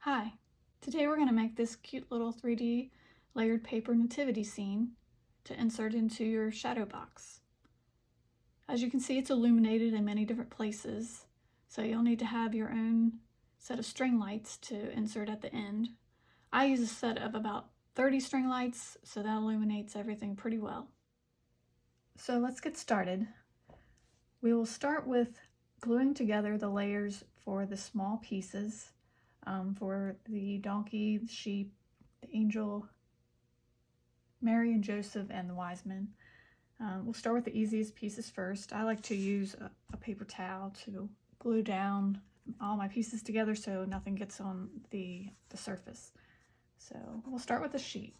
Hi, today we're going to make this cute little 3D layered paper nativity scene to insert into your Shadowbox. As you can see, it's illuminated in many different places, so you'll need to have your own set of string lights to insert at the end. I use a set of about 30 string lights, so that illuminates everything pretty well. So let's get started. We will start with gluing together the layers for the small pieces. For the donkey, the sheep, the angel, Mary and Joseph, and the wise men. We'll start with the easiest pieces first. I like to use a paper towel to glue down all my pieces together so nothing gets on the surface. So we'll start with the sheep.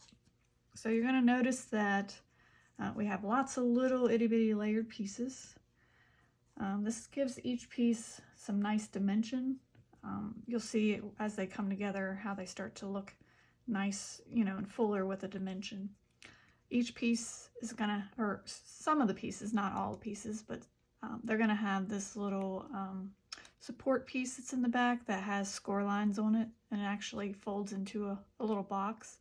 So you're going to notice that we have lots of little itty bitty layered pieces. This gives each piece some nice dimension. You'll see as they come together how they start to look nice, and fuller with a dimension. Each piece is gonna, or some of the pieces, not all the pieces, but they're gonna have this little support piece that's in the back that has score lines on it, and it actually folds into a little box.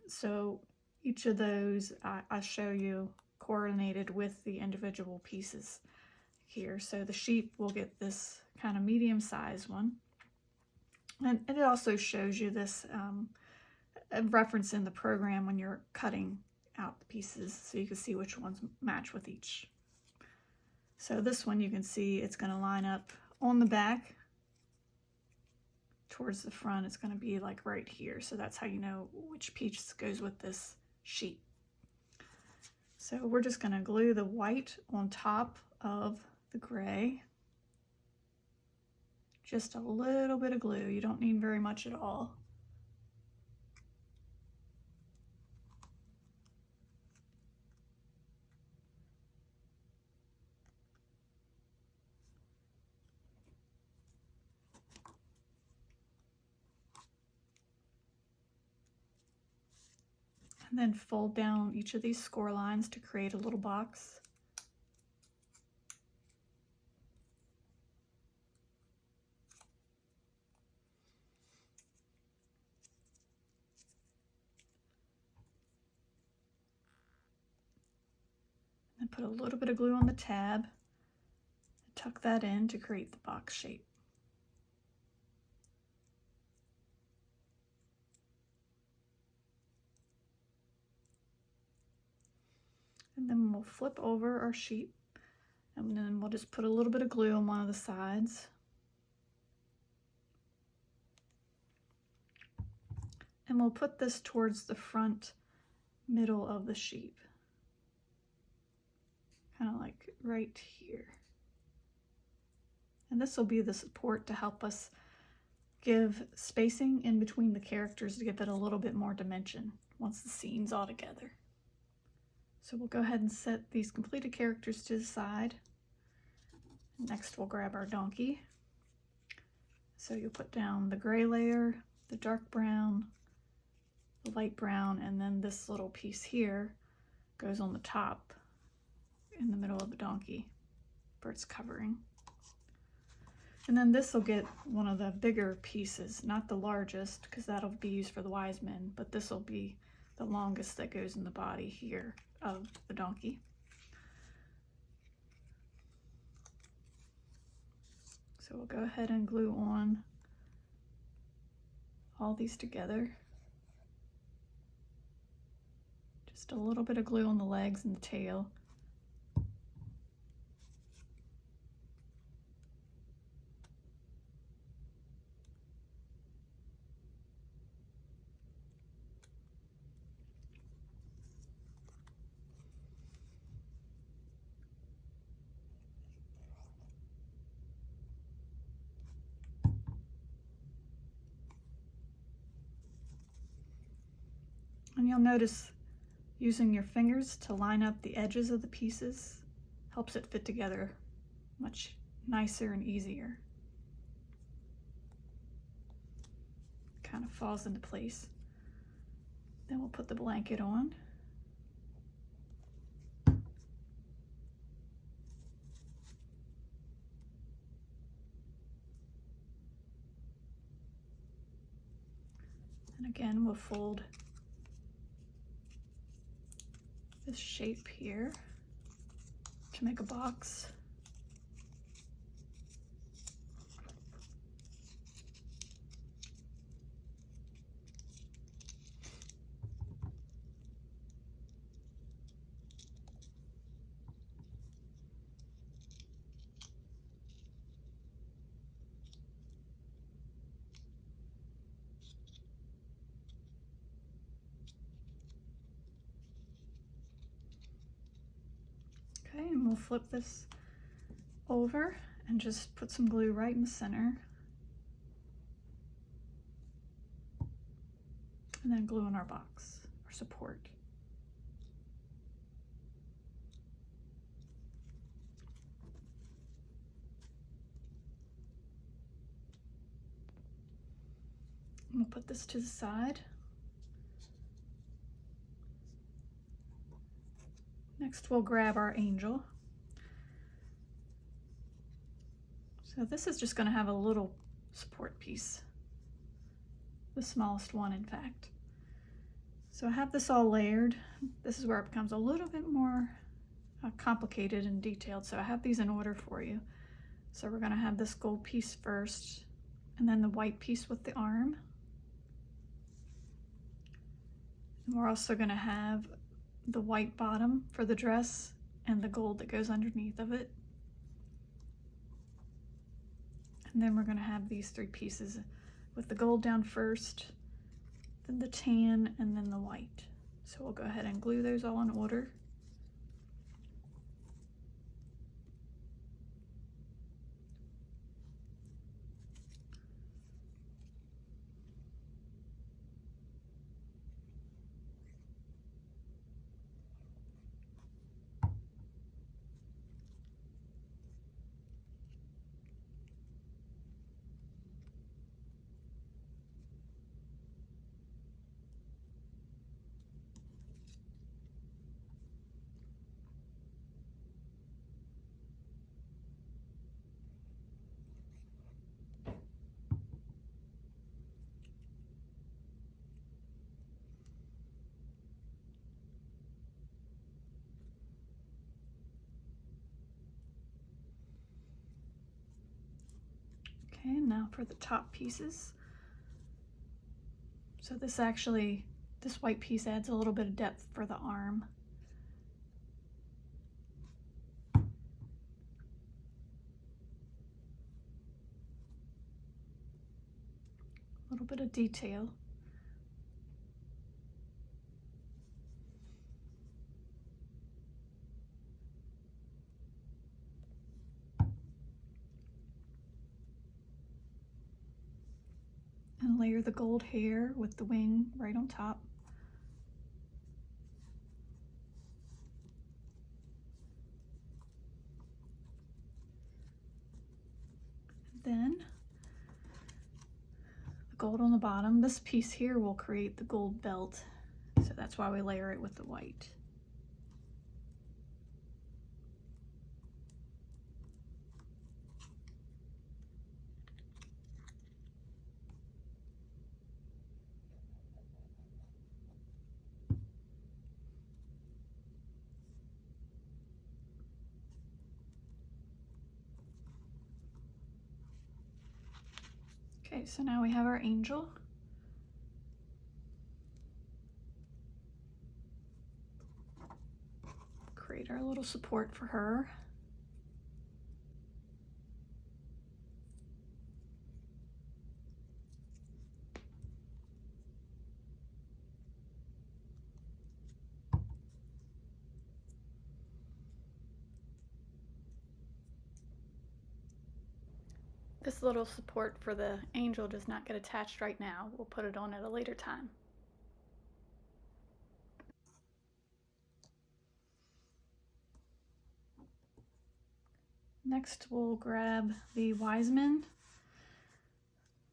So each of those I show you coordinated with the individual pieces here. So the sheep will get this kind of medium-sized one, and it also shows you this a reference in the program when you're cutting out the pieces, so you can see which ones match with each. So this one, you can see it's going to line up on the back towards the front. It's going to be like right here, so that's how you know which piece goes with this sheep. So we're just going to glue the white on top of the gray. Just a little bit of glue. You don't need very much at all. And then fold down each of these score lines to create a little box. And put a little bit of glue on the tab, tuck that in to create the box shape. And then we'll flip over our sheet, and then we'll just put a little bit of glue on one of the sides. And we'll put this towards the front middle of the sheep. Kind of like right here. And this will be the support to help us give spacing in between the characters to give it a little bit more dimension once the scene's all together. So we'll go ahead and set these completed characters to the side. Next we'll grab our donkey. So you'll put down the gray layer, the dark brown, the light brown, and then this little piece here goes on the top in the middle of the donkey for its covering. And then this will get one of the bigger pieces, not the largest, because that'll be used for the wise men, but this will be the longest that goes in the body here of the donkey. So we'll go ahead and glue on all these together. Just a little bit of glue on the legs and the tail. And you'll notice using your fingers to line up the edges of the pieces helps it fit together much nicer and easier. Kind of falls into place. Then we'll put the blanket on. And again, we'll fold this shape here to make a box. Okay, and we'll flip this over and just put some glue right in the center. And then glue in our box, or support. And we'll put this to the side. Next, we'll grab our angel. So this is just going to have a little support piece, the smallest one, in fact. So I have this all layered. This is where it becomes a little bit more complicated and detailed. So I have these in order for you. So we're going to have this gold piece first, and then the white piece with the arm. And we're also going to have the white bottom for the dress and the gold that goes underneath of it. And then we're going to have these three pieces with the gold down first, then the tan, and then the white. So we'll go ahead and glue those all in order. Okay, now for the top pieces. So this white piece adds a little bit of depth for the arm. A little bit of detail. And layer the gold hair with the wing right on top. Then the gold on the bottom. This piece here will create the gold belt, so that's why we layer it with the white. Okay, so now we have our angel. Create our little support for her. This little support for the angel does not get attached right now. We'll put it on at a later time. Next, we'll grab the wise men.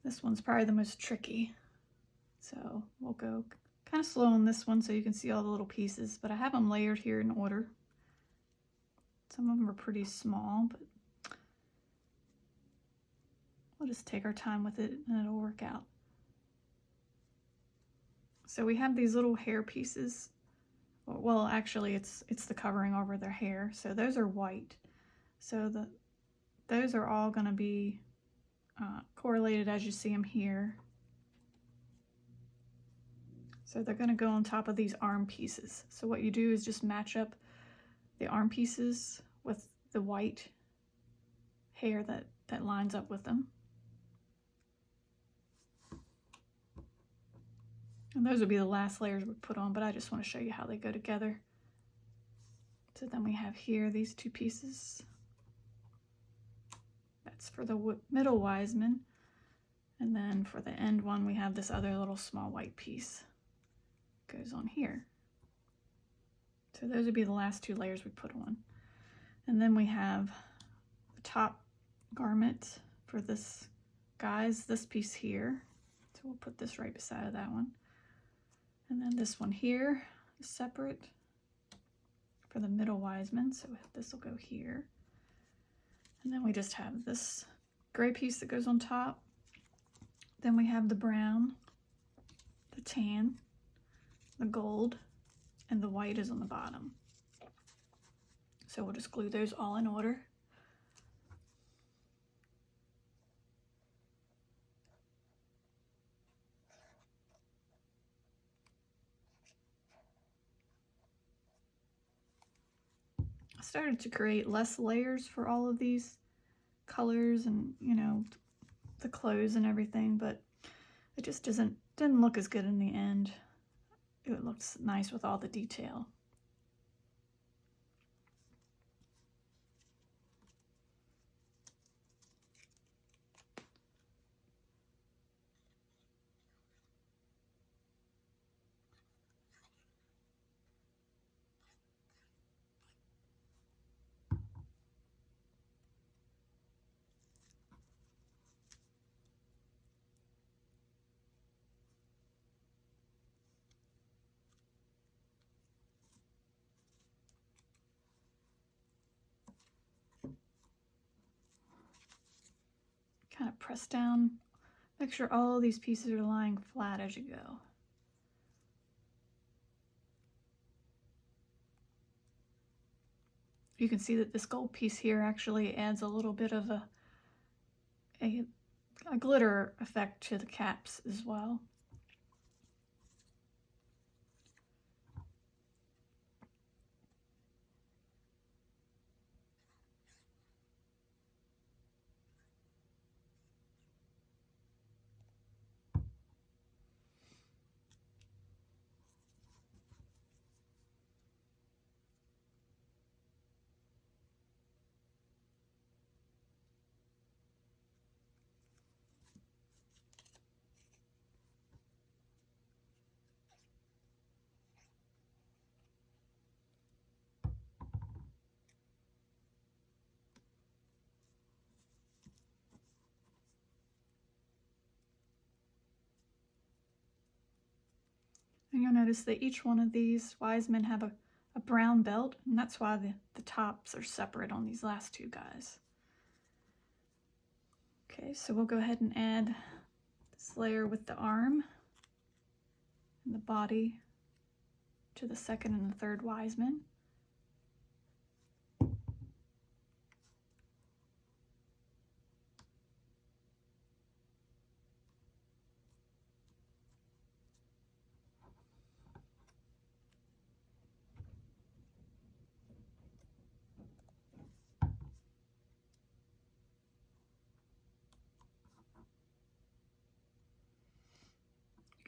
This one's probably the most tricky. So we'll go kind of slow on this one so you can see all the little pieces, but I have them layered here in order. Some of them are pretty small, but we'll just take our time with it and it'll work out. So we have these little hair pieces. Well, actually, it's the covering over their hair. So those are white. So those are all going to be correlated as you see them here. So they're going to go on top of these arm pieces. So what you do is just match up the arm pieces with the white hair that lines up with them. And those would be the last layers we put on, but I just want to show you how they go together. So then we have here these two pieces. That's for the middle Wiseman. And then for the end one, we have this other little small white piece. Goes on here. So those would be the last two layers we put on. And then we have the top garment for this this piece here. So we'll put this right beside of that one. And then this one here is separate for the middle Wiseman, so this will go here. And then we just have this gray piece that goes on top. Then we have the brown, the tan, the gold, and the white is on the bottom. So we'll just glue those all in order. I started to create less layers for all of these colors and, you know, the clothes and everything, but it just didn't look as good in the end. It looks nice with all the detail. Kind of press down, make sure all these pieces are lying flat as you go. You can see that this gold piece here actually adds a little bit of a glitter effect to the caps as well. And you'll notice that each one of these Wisemen have a brown belt, and that's why the tops are separate on these last two guys. Okay, so we'll go ahead and add this layer with the arm and the body to the second and the third Wiseman.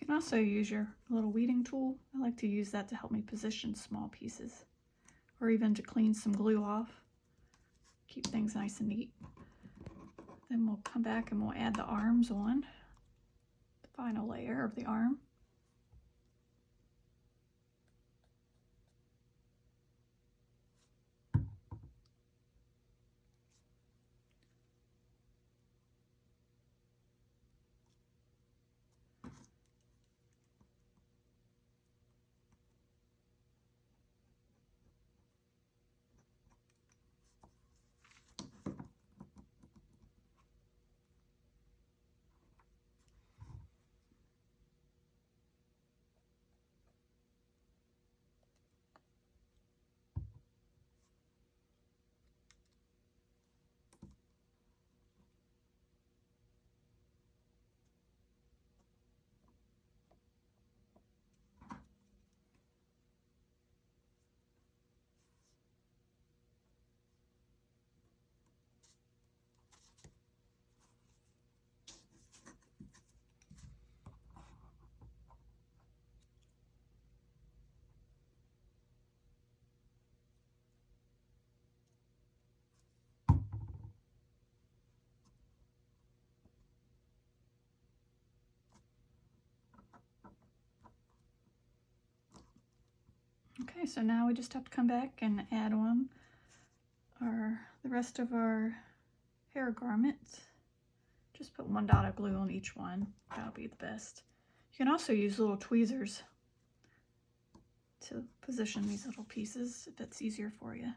You can also use your little weeding tool. I like to use that to help me position small pieces, or even to clean some glue off. Keep things nice and neat. Then we'll come back and we'll add the arms on, the final layer of the arm. Okay, so now we just have to come back and add on the rest of our hair garment. Just put one dot of glue on each one. That'll be the best. You can also use little tweezers to position these little pieces if it's easier for you.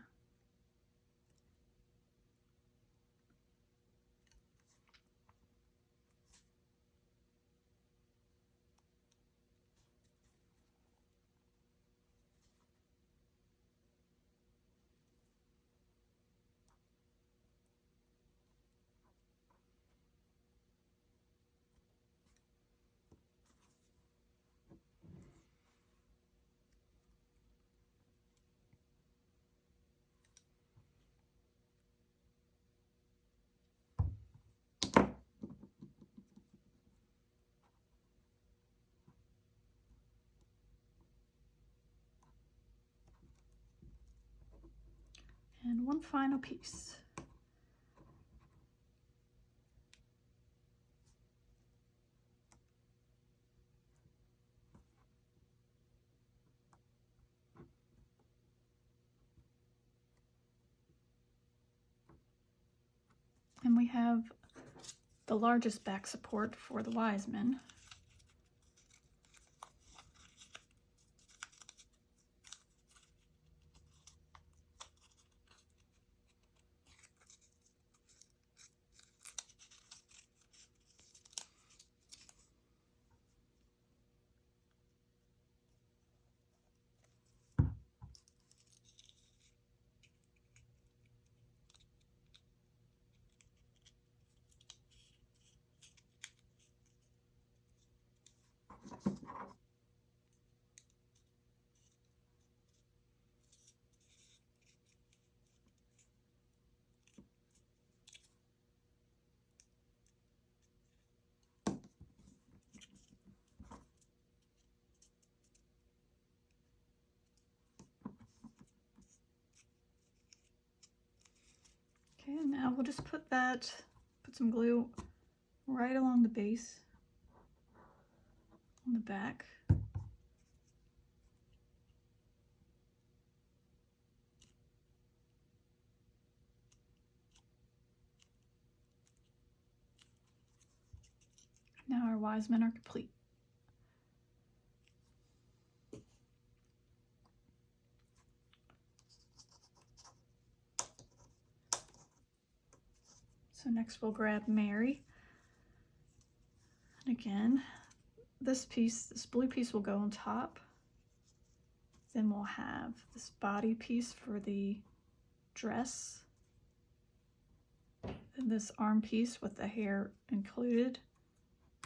And one final piece. And we have the largest back support for the wise men. Okay, and now we'll just put some glue right along the base on the back. Now our wise men are complete. So next we'll grab Mary. And again, this blue piece will go on top. Then we'll have this body piece for the dress. And this arm piece with the hair included.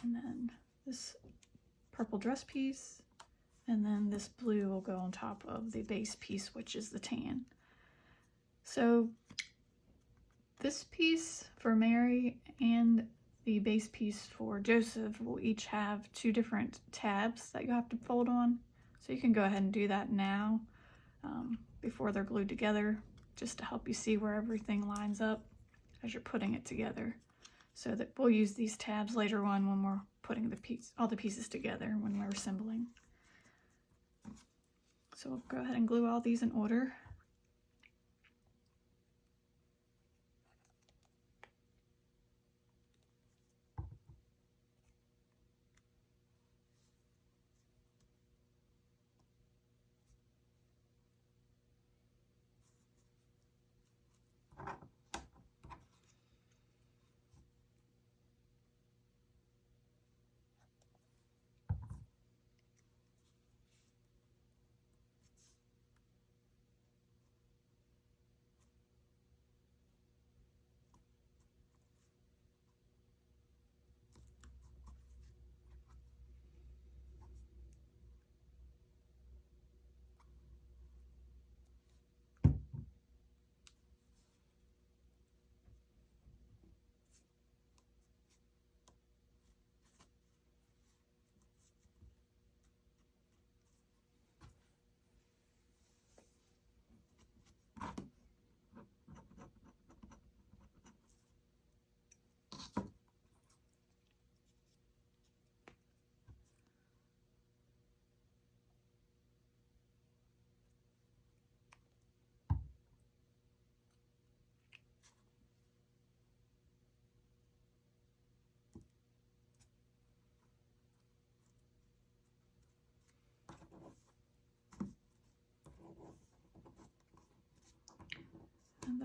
And then this purple dress piece. And then this blue will go on top of the base piece, which is the tan. So this piece for Mary and the base piece for Joseph will each have two different tabs that you have to fold on. So you can go ahead and do that now before they're glued together, just to help you see where everything lines up as you're putting it together. So that we'll use these tabs later on when we're putting all the pieces together when we're assembling. So we'll go ahead and glue all these in order.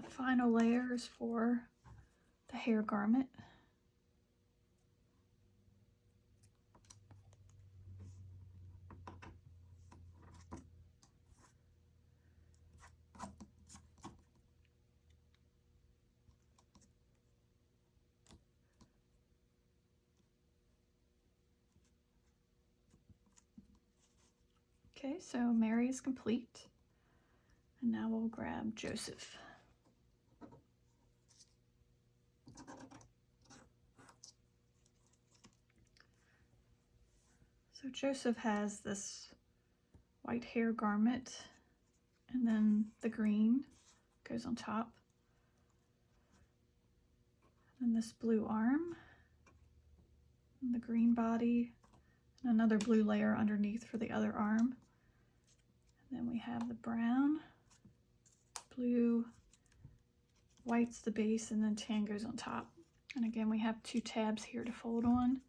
the final layers for the hair garment. Okay, so Mary is complete. And now we'll grab Joseph. So Joseph has this white hair garment, and then the green goes on top. And this blue arm, and the green body, and another blue layer underneath for the other arm. And then we have the brown, blue, white's the base, and then tan goes on top. And again, we have 2 tabs here to fold on.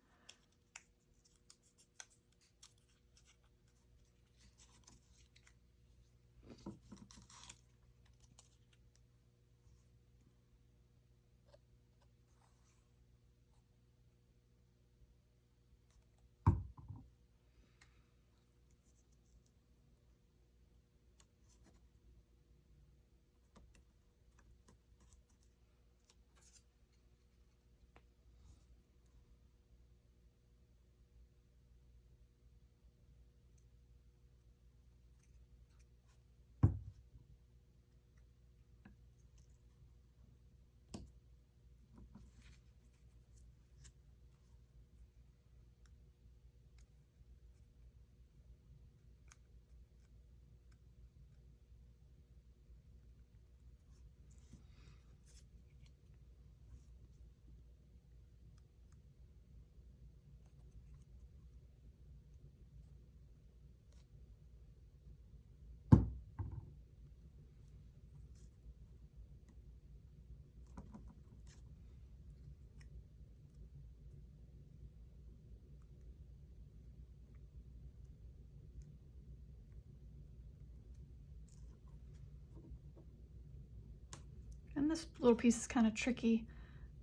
And this little piece is kind of tricky.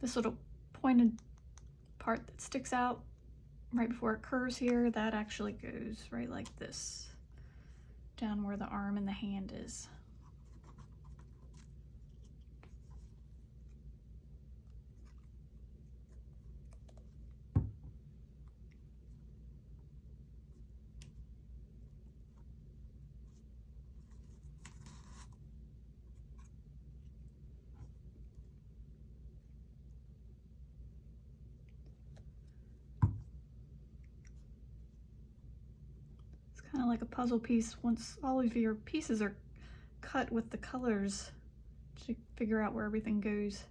This little pointed part that sticks out right before it curves here, that actually goes right like this, down where the arm and the hand is. Kind of like a puzzle piece. Once all of your pieces are cut with the colors to figure out where everything goes.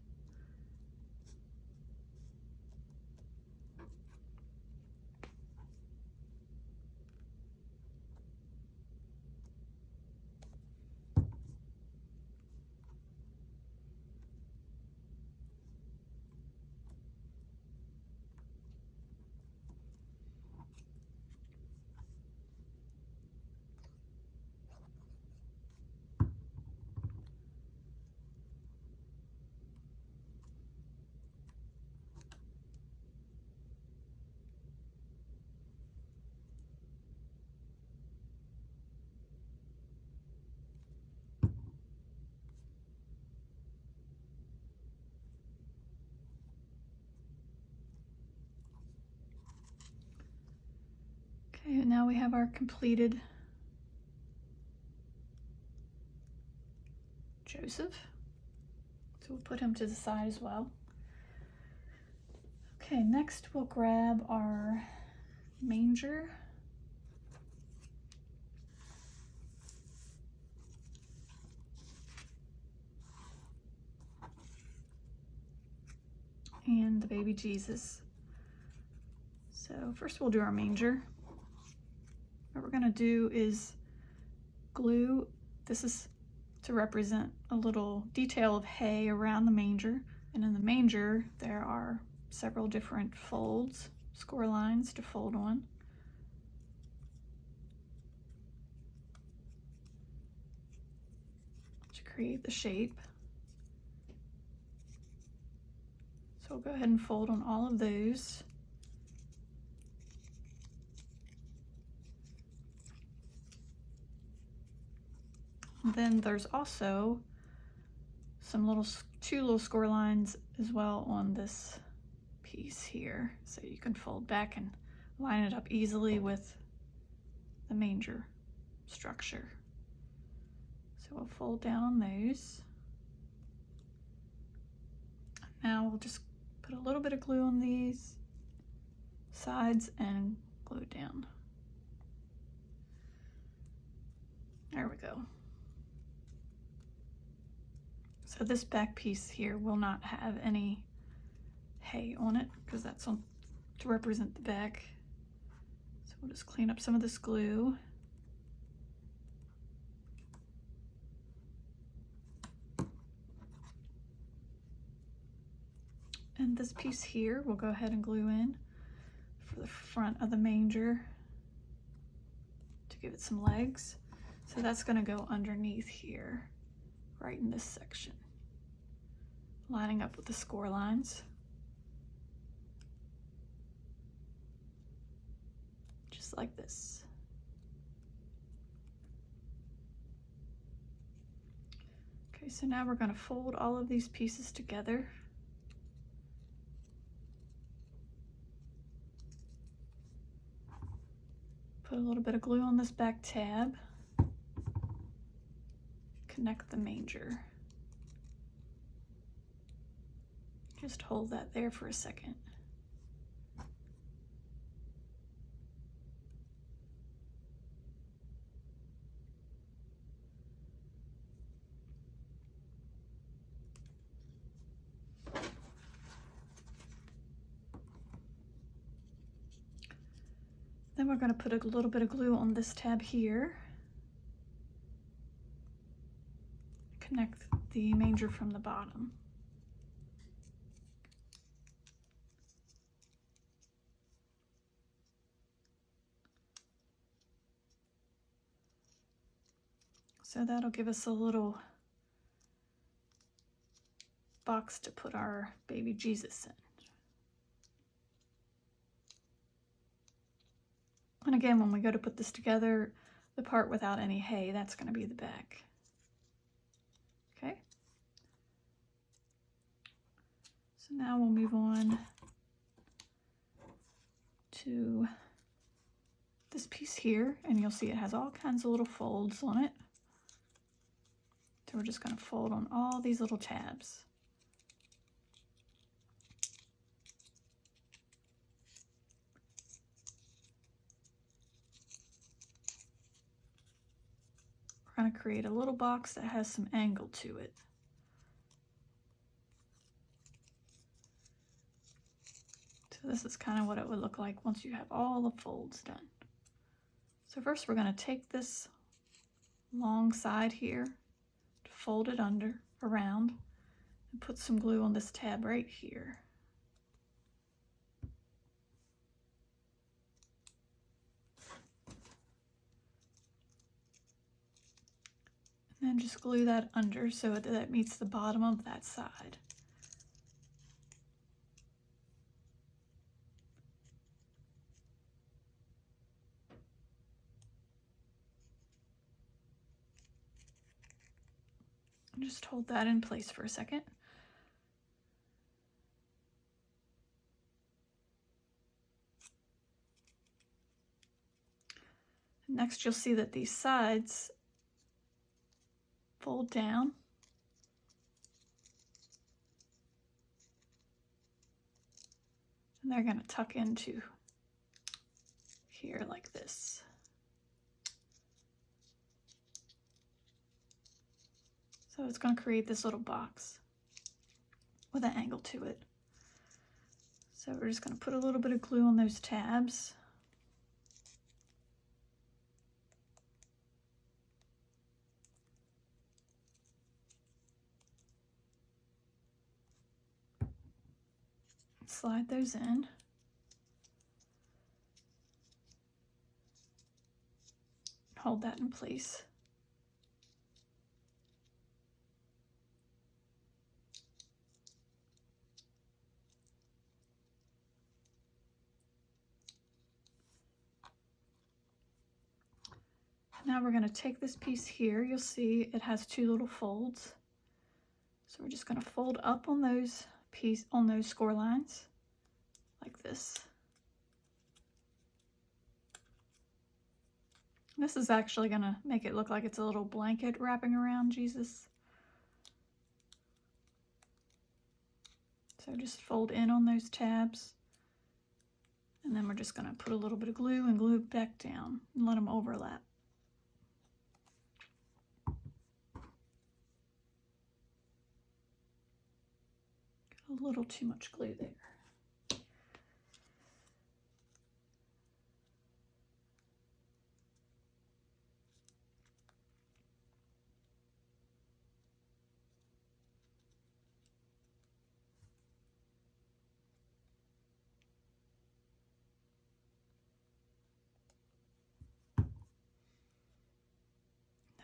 Okay, and now we have our completed Joseph. So we'll put him to the side as well. Okay, next we'll grab our manger. And the baby Jesus. So first we'll do our manger. What we're gonna do is glue, this is to represent a little detail of hay around the manger. And in the manger, there are several different folds, score lines to fold on. To create the shape. So we'll go ahead and fold on all of those. And then there's also some two little score lines as well on this piece here. So you can fold back and line it up easily with the manger structure. So we'll fold down on those. Now we'll just put a little bit of glue on these sides and glue it down. There we go. So this back piece here will not have any hay on it because that's on to represent the back. So we'll just clean up some of this glue. And this piece here, we'll go ahead and glue in for the front of the manger to give it some legs. So that's going to go underneath here, right in this section, lining up with the score lines. Just like this. Okay, so now we're going to fold all of these pieces together. Put a little bit of glue on this back tab. Connect the manger. Just hold that there for a second. Then we're going to put a little bit of glue on this tab here. Connect the manger from the bottom. So that'll give us a little box to put our baby Jesus in. And again, when we go to put this together, the part without any hay, that's going to be the back. Okay. So now we'll move on to this piece here, and you'll see it has all kinds of little folds on it. So we're just going to fold on all these little tabs. We're going to create a little box that has some angle to it. So this is kind of what it would look like once you have all the folds done. So first we're going to take this long side here, fold it around, and put some glue on this tab right here. And then just glue that under so that it meets the bottom of that side. And just hold that in place for a second. Next, you'll see that these sides fold down. And they're going to tuck into here like this. So it's going to create this little box with an angle to it. So we're just going to put a little bit of glue on those tabs. Slide those in. Hold that in place. Now we're going to take this piece here. You'll see it has two little folds. So we're just going to fold up on those score lines like this. This is actually going to make it look like it's a little blanket wrapping around Jesus. So just fold in on those tabs. And then we're just going to put a little bit of glue and glue it back down and let them overlap. Got a little too much glue there.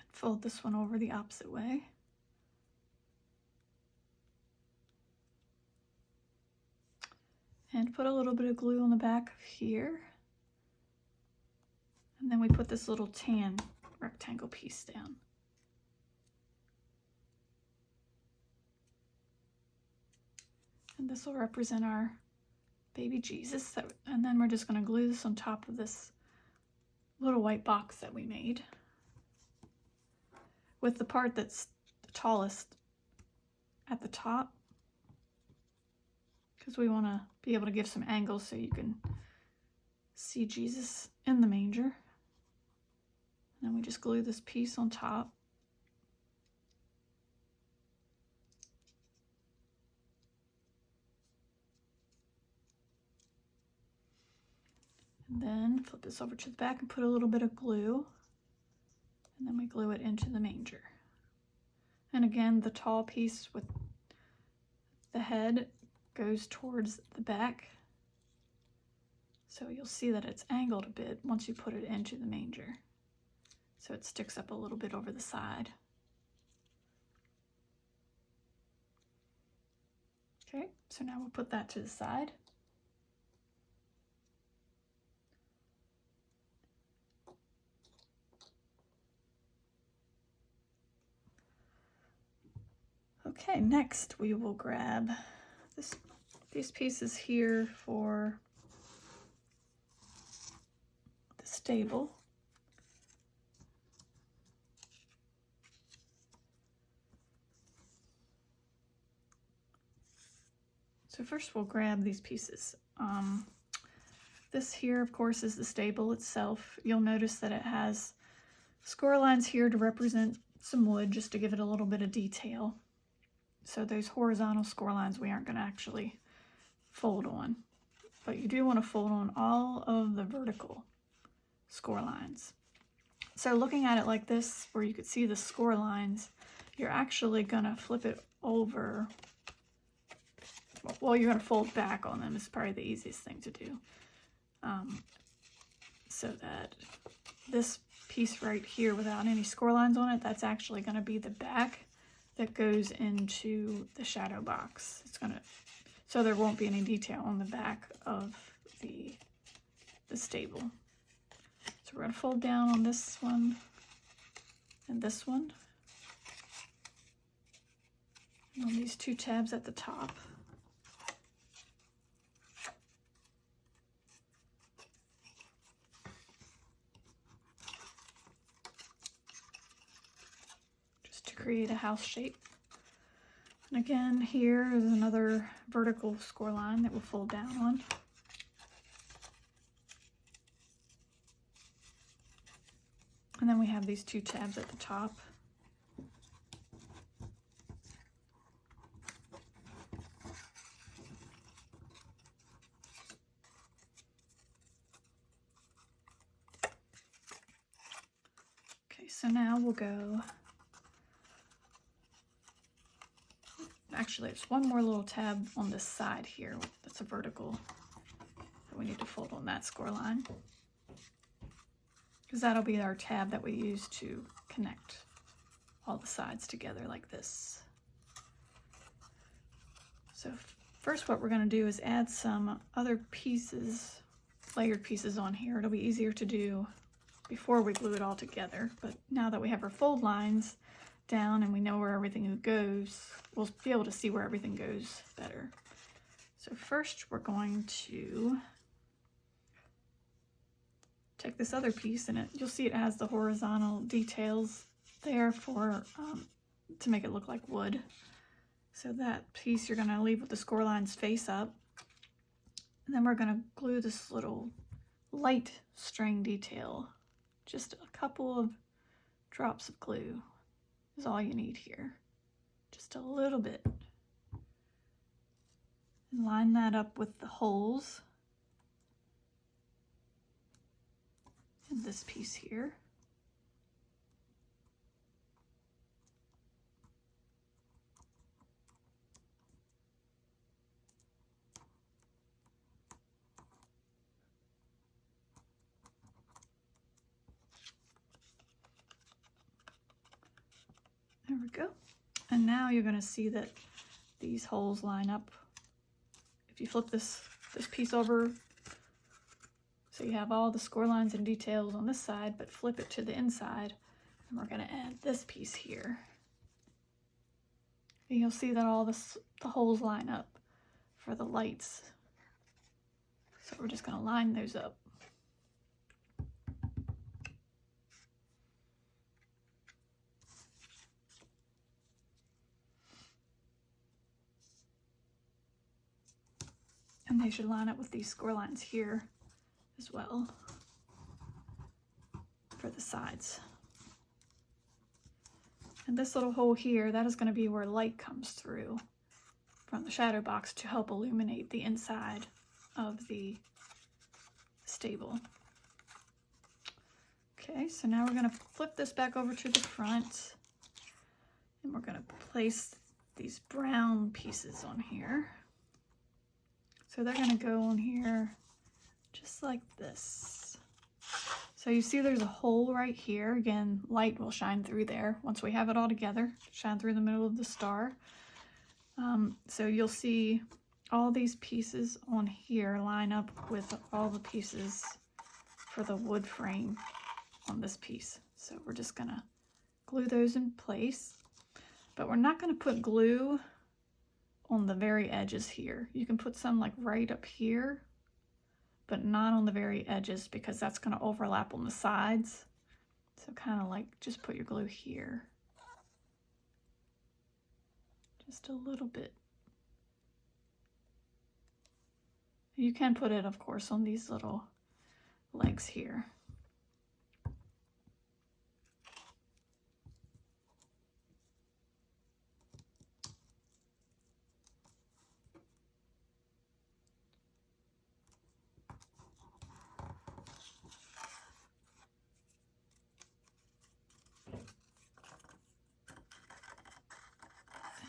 Fold this one over the opposite way. And put a little bit of glue on the back of here. And then we put this little tan rectangle piece down. And this will represent our baby Jesus. And then we're just going to glue this on top of this little white box that we made, with the part that's the tallest at the top, because we want to be able to give some angles so you can see Jesus in the manger. And then we just glue this piece on top. And then flip this over to the back and put a little bit of glue. And then we glue it into the manger. And again, the tall piece with the head goes towards the back. So you'll see that it's angled a bit once you put it into the manger. So it sticks up a little bit over the side. Okay, so now we'll put that to the side. Okay, next we will grab these pieces here for the stable. So first we'll grab these pieces. This here, of course, is the stable itself. You'll notice that it has score lines here to represent some wood, just to give it a little bit of detail. So those horizontal score lines we aren't going to actually fold on, but you do want to fold on all of the vertical score lines. So looking at it like this, where you could see the score lines, you're actually going to flip it over. Well, you're going to fold back on them is probably the easiest thing to do. So that this piece right here without any score lines on it, that's actually going to be the back that goes into the shadow box. It's gonna, so there won't be any detail on the back of the stable. So we're gonna fold down on this one and this one, and on these two tabs at the top. Create a house shape. And again, here is another vertical score line that we'll fold down on. And then we have these two tabs at the top. Okay, so now we'll go. Actually, it's one more little tab on this side here that's a vertical that we need to fold on that score line, because that'll be our tab that we use to connect all the sides together like this. So first what we're going to do is add some other pieces, layered pieces on here. It'll be easier to do before we glue it all together, but now that we have our fold lines down and we know where everything goes, we'll be able to see where everything goes better. So first we're going to take this other piece, and you'll see it has the horizontal details there for to make it look like wood. So that piece you're going to leave with the score lines face up, and then we're going to glue this little light string detail. Just a couple of drops of glue is all you need here, just a little bit, and line that up with the holes in this piece here. There we go. And now you're going to see that these holes line up. If you flip this piece over, so you have all the score lines and details on this side, but flip it to the inside, and we're going to add this piece here. And you'll see that all the holes line up for the lights. So we're just going to line those up. And they should line up with these score lines here as well for the sides. And this little hole here, that is going to be where light comes through from the Shadowbox to help illuminate the inside of the stable. Okay, so now we're going to flip this back over to the front, and we're going to place these brown pieces on here. So they're going to go on here just like this. So you see there's a hole right here. Again, light will shine through there once we have it all together, shine through the middle of the star. So you'll see all these pieces on here line up with all the pieces for the wood frame on this piece. So we're just going to glue those in place, but we're not going to put glue on the very edges here. You can put some like right up here, but not on the very edges because that's going to overlap on the sides. So kind of like just put your glue here. Just a little bit. You can put it, of course, on these little legs here.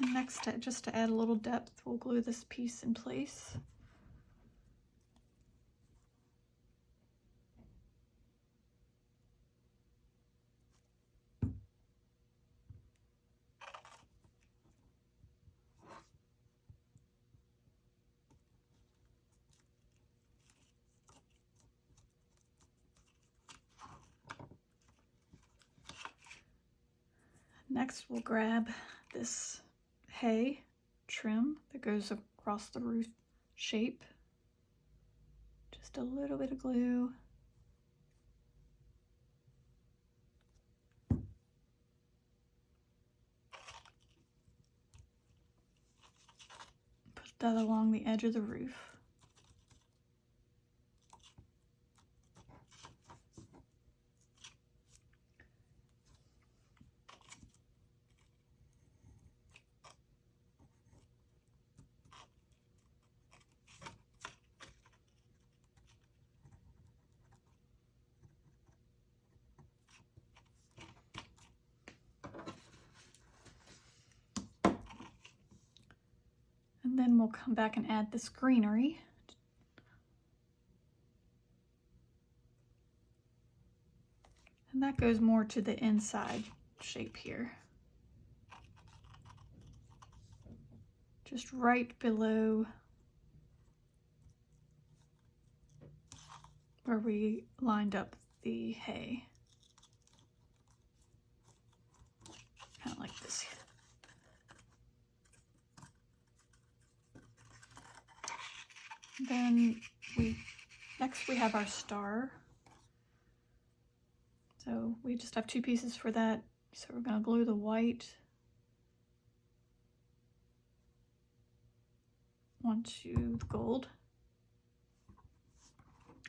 And next, just to add a little depth, we'll glue this piece in place. Next, we'll grab this hay trim that goes across the roof shape. Just a little bit of glue. Put that along the edge of the roof. And then we'll come back and add this greenery. And that goes more to the inside shape here. Just right below where we lined up the hay. kind of like this here. Then next we have our star. So we just have 2 pieces for that. So we're going to glue the white onto the gold.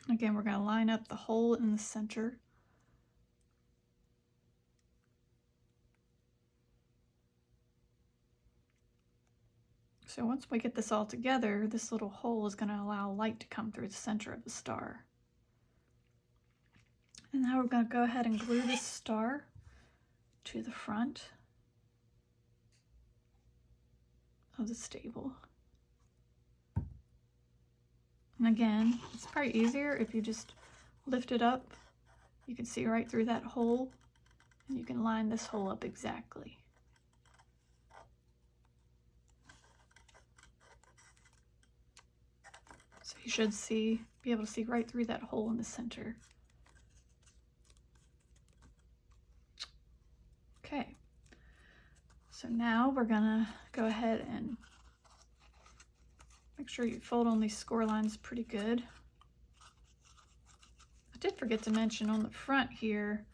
Again, we're going to line up the hole in the center. So once we get this all together, this little hole is going to allow light to come through the center of the star. And now we're going to go ahead and glue this star to the front of the stable. And again, it's probably easier if you just lift it up. You can see right through that hole, and you can line this hole up exactly. So you should be able to see right through that hole in the center. Okay, so now we're gonna go ahead and make sure you fold on these score lines pretty good. I did forget to mention on the front here,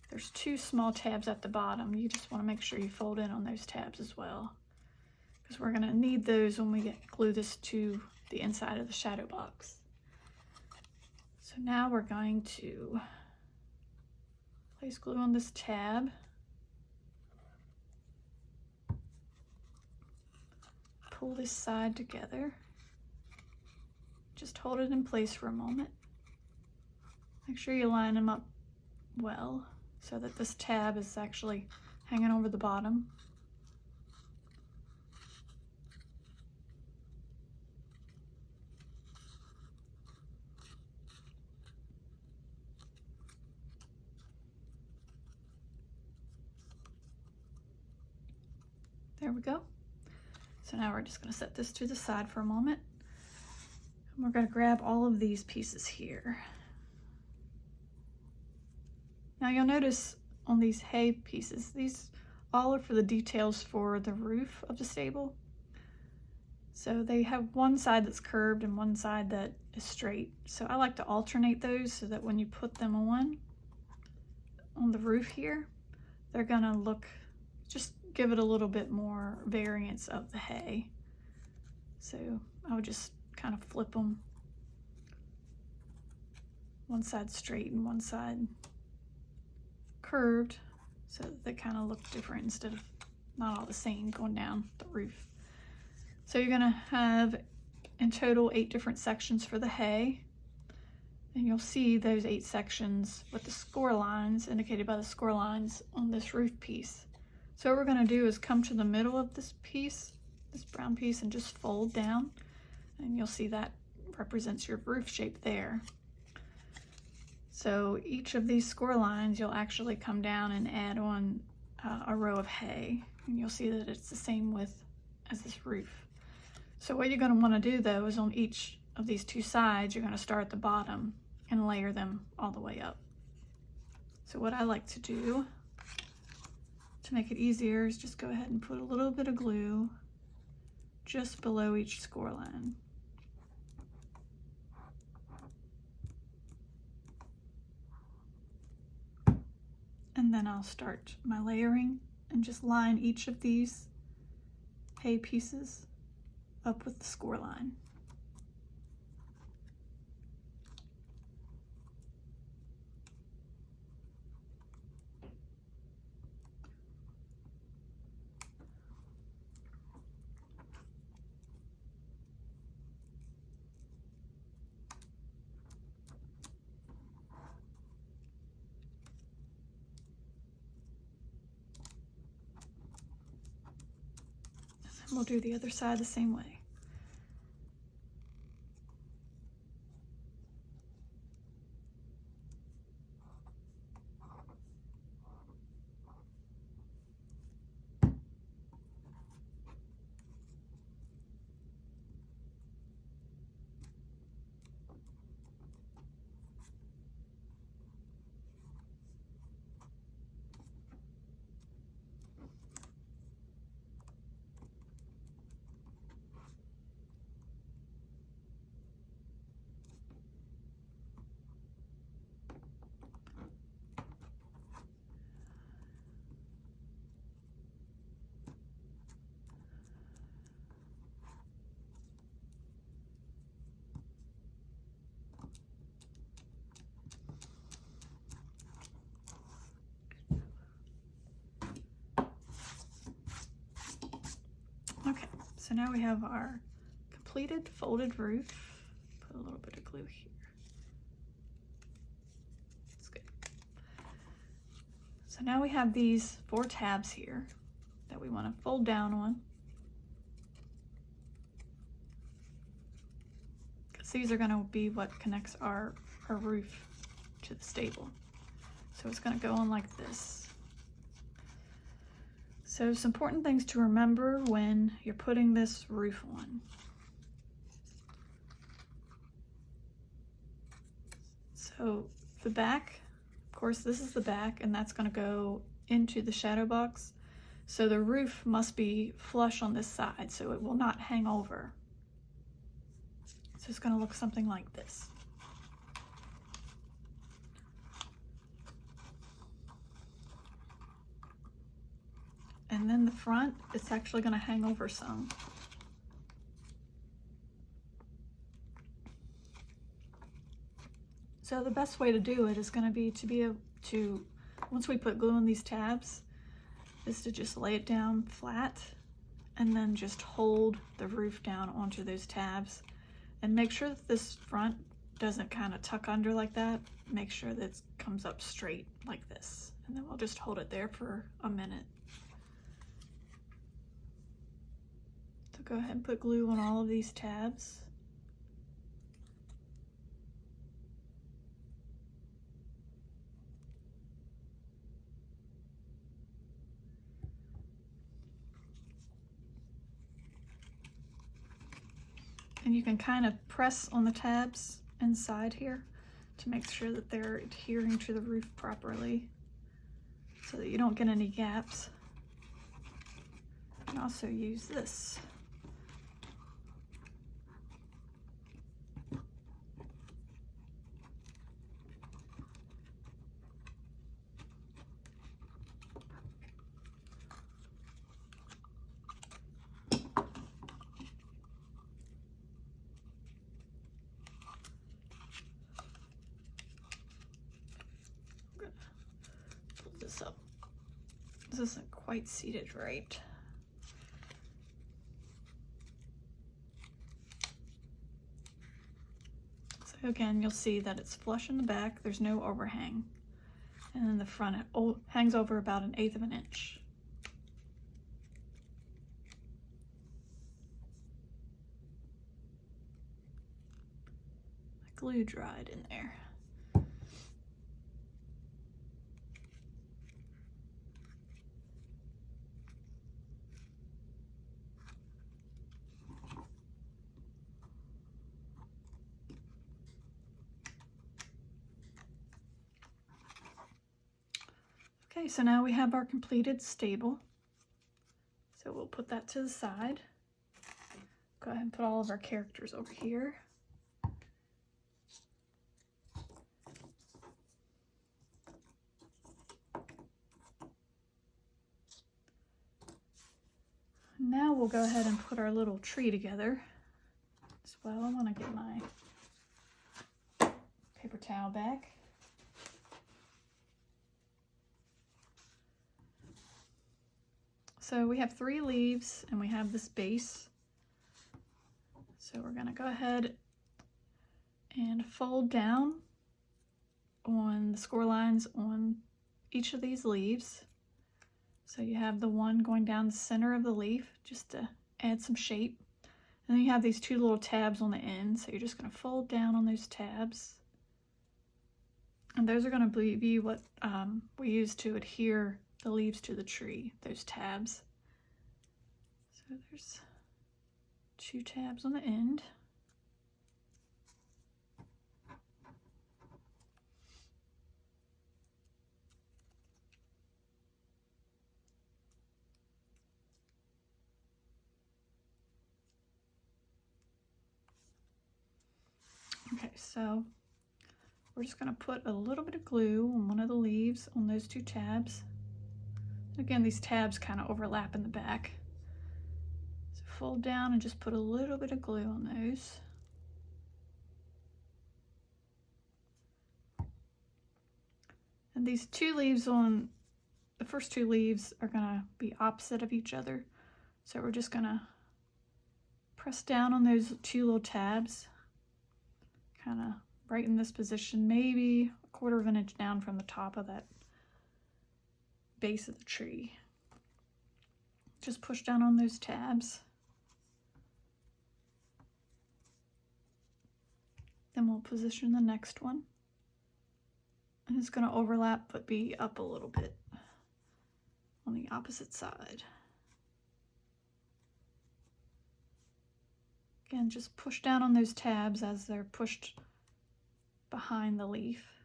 there's 2 small tabs at the bottom. You just want to make sure you fold in on those tabs as well, because we're gonna need those when we glue this to the inside of the shadow box. So now we're going to place glue on this tab. Pull this side together. Just hold it in place for a moment. Make sure you line them up well so that this tab is actually hanging over the bottom. There we go. So now we're just going to set this to the side for a moment. And we're going to grab all of these pieces here. Now you'll notice on these hay pieces, these all are for the details for the roof of the stable. So they have one side that's curved and one side that is straight. So I like to alternate those so that when you put them on the roof here, they're going to look, just give it a little bit more variance of the hay. So I would just kind of flip them, one side straight and one side curved, so that they kind of look different instead of not all the same going down the roof. So you're gonna have in total 8 different sections for the hay, and you'll see those 8 sections with the score lines indicated by the score lines on this roof piece. So what we're going to do is come to the middle of this piece, this brown piece, and just fold down, and you'll see that represents your roof shape there. So each of these score lines, you'll actually come down and add on a row of hay, and you'll see that it's the same width as this roof. So what you're going to want to do though is on each of these 2 sides, you're going to start at the bottom and layer them all the way up. So what I like to do to make it easier is just go ahead and put a little bit of glue just below each score line. And then I'll start my layering and just line each of these hay pieces up with the score line. We'll do the other side the same way. So now we have our completed folded roof. Put a little bit of glue here. That's good. So now we have these 4 tabs here that we want to fold down on. Because these are going to be what connects our roof to the stable. So it's going to go on like this. So some important things to remember when you're putting this roof on. So the back, of course this is the back, and that's going to go into the shadow box. So the roof must be flush on this side so it will not hang over. So it's going to look something like this. And then the front, it's actually going to hang over some. So the best way to do it is going to be able to, once we put glue on these tabs, is to just lay it down flat and then just hold the roof down onto those tabs. And make sure that this front doesn't kind of tuck under like that. Make sure that it comes up straight like this. And then we'll just hold it there for a minute. So go ahead and put glue on all of these tabs. And you can kind of press on the tabs inside here to make sure that they're adhering to the roof properly so that you don't get any gaps. You can also use this. This up. This isn't quite seated right. So again, you'll see that it's flush in the back, there's no overhang. And then the front, it hangs over about 1/8 of an inch. My glue dried in there. Okay, so now we have our completed stable. So we'll put that to the side. Go ahead and put all of our characters over here. Now we'll go ahead and put our little tree together as well. I want to get my paper towel back. So we have 3 leaves and we have this base. So we're going to go ahead and fold down on the score lines on each of these leaves. So you have the one going down the center of the leaf just to add some shape. And then you have these 2 little tabs on the end. So you're just going to fold down on those tabs. And those are going to be what we use to adhere the leaves to the tree, those tabs. So there's 2 tabs on the end. Okay, so we're just going to put a little bit of glue on one of the leaves on those 2 tabs. Again, these tabs kind of overlap in the back. So fold down and just put a little bit of glue on those. And these 2 leaves on, the first 2 leaves are going to be opposite of each other. So we're just going to press down on those two little tabs, kind of right in this position, maybe a 1/4 inch down from the top of that base of the tree. Just push down on those tabs. Then we'll position the next one. And it's going to overlap but be up a little bit on the opposite side. Again, just push down on those tabs as they're pushed behind the leaf.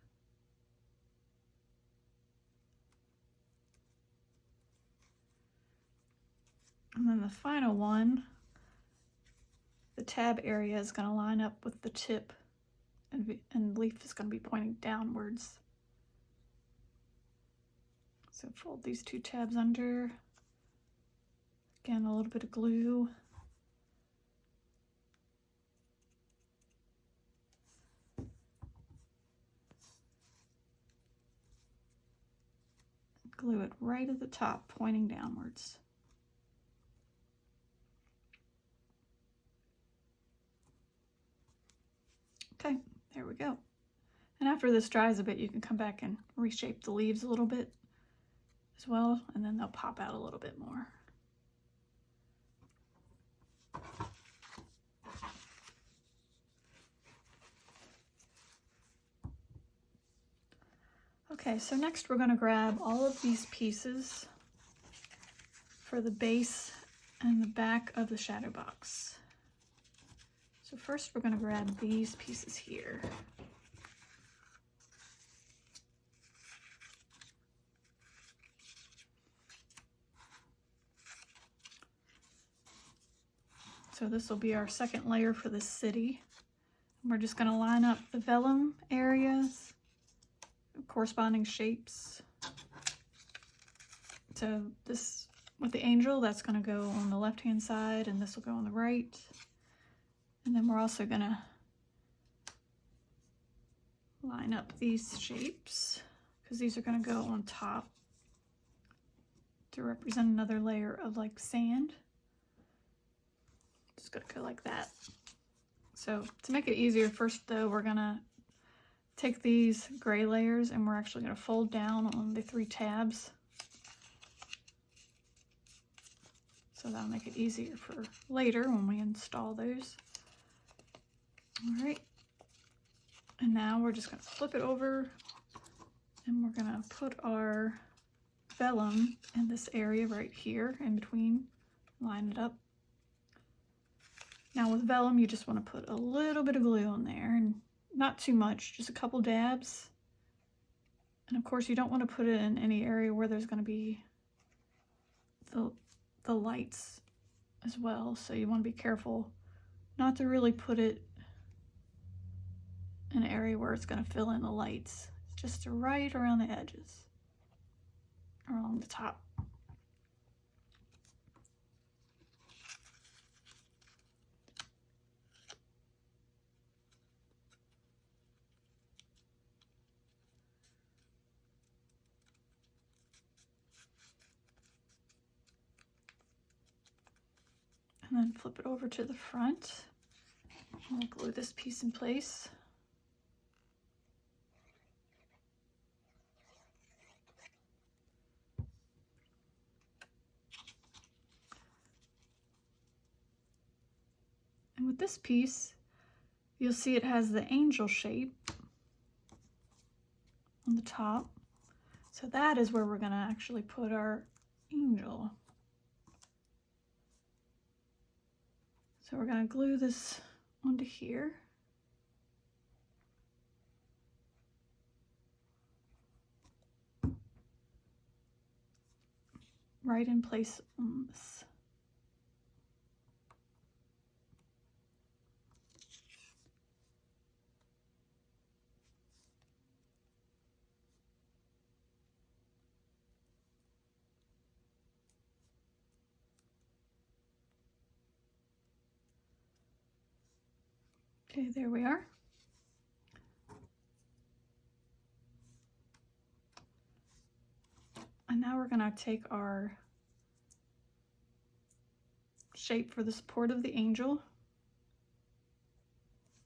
And then the final one, the tab area is going to line up with the tip, and the leaf is going to be pointing downwards. So fold these two tabs under. Again, a little bit of glue. Glue it right at the top, pointing downwards. Okay, there we go. And after this dries a bit, you can come back and reshape the leaves a little bit as well, and then they'll pop out a little bit more. Okay, so next we're going to grab all of these pieces for the base and the back of the shadow box. So first we're going to grab these pieces here. So this will be our second layer for the city. We're just going to line up the vellum areas, corresponding shapes. So this, with the angel, that's going to go on the left-hand side, and this will go on the right. And then we're also going to line up these shapes, because these are going to go on top to represent another layer of like sand. Just going to go like that. So to make it easier, first though, we're going to take these gray layers and we're actually going to fold down on the 3 tabs. So that'll make it easier for later when we install those. All right. And now we're just going to flip it over and we're going to put our vellum in this area right here in between, line it up. Now with vellum, you just want to put a little bit of glue on there, and not too much, just a couple dabs. And of course you don't want to put it in any area where there's going to be the lights as well, so you want to be careful not to really put it in an area where it's going to fill in the lights, just right around the edges or along the top. And then flip it over to the front. We'll glue this piece in place. And with this piece, you'll see it has the angel shape on the top. So that is where we're going to actually put our angel. So we're going to glue this onto here. Right in place on this. Okay, there we are. And now we're going to take our shape for the support of the angel.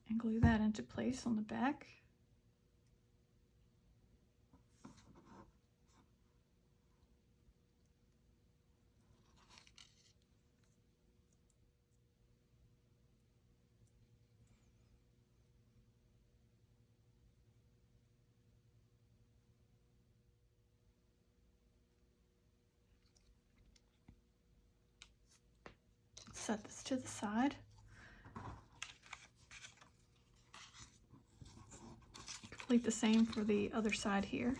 and glue that into place on the back. Set this to the side. Complete the same for the other side here.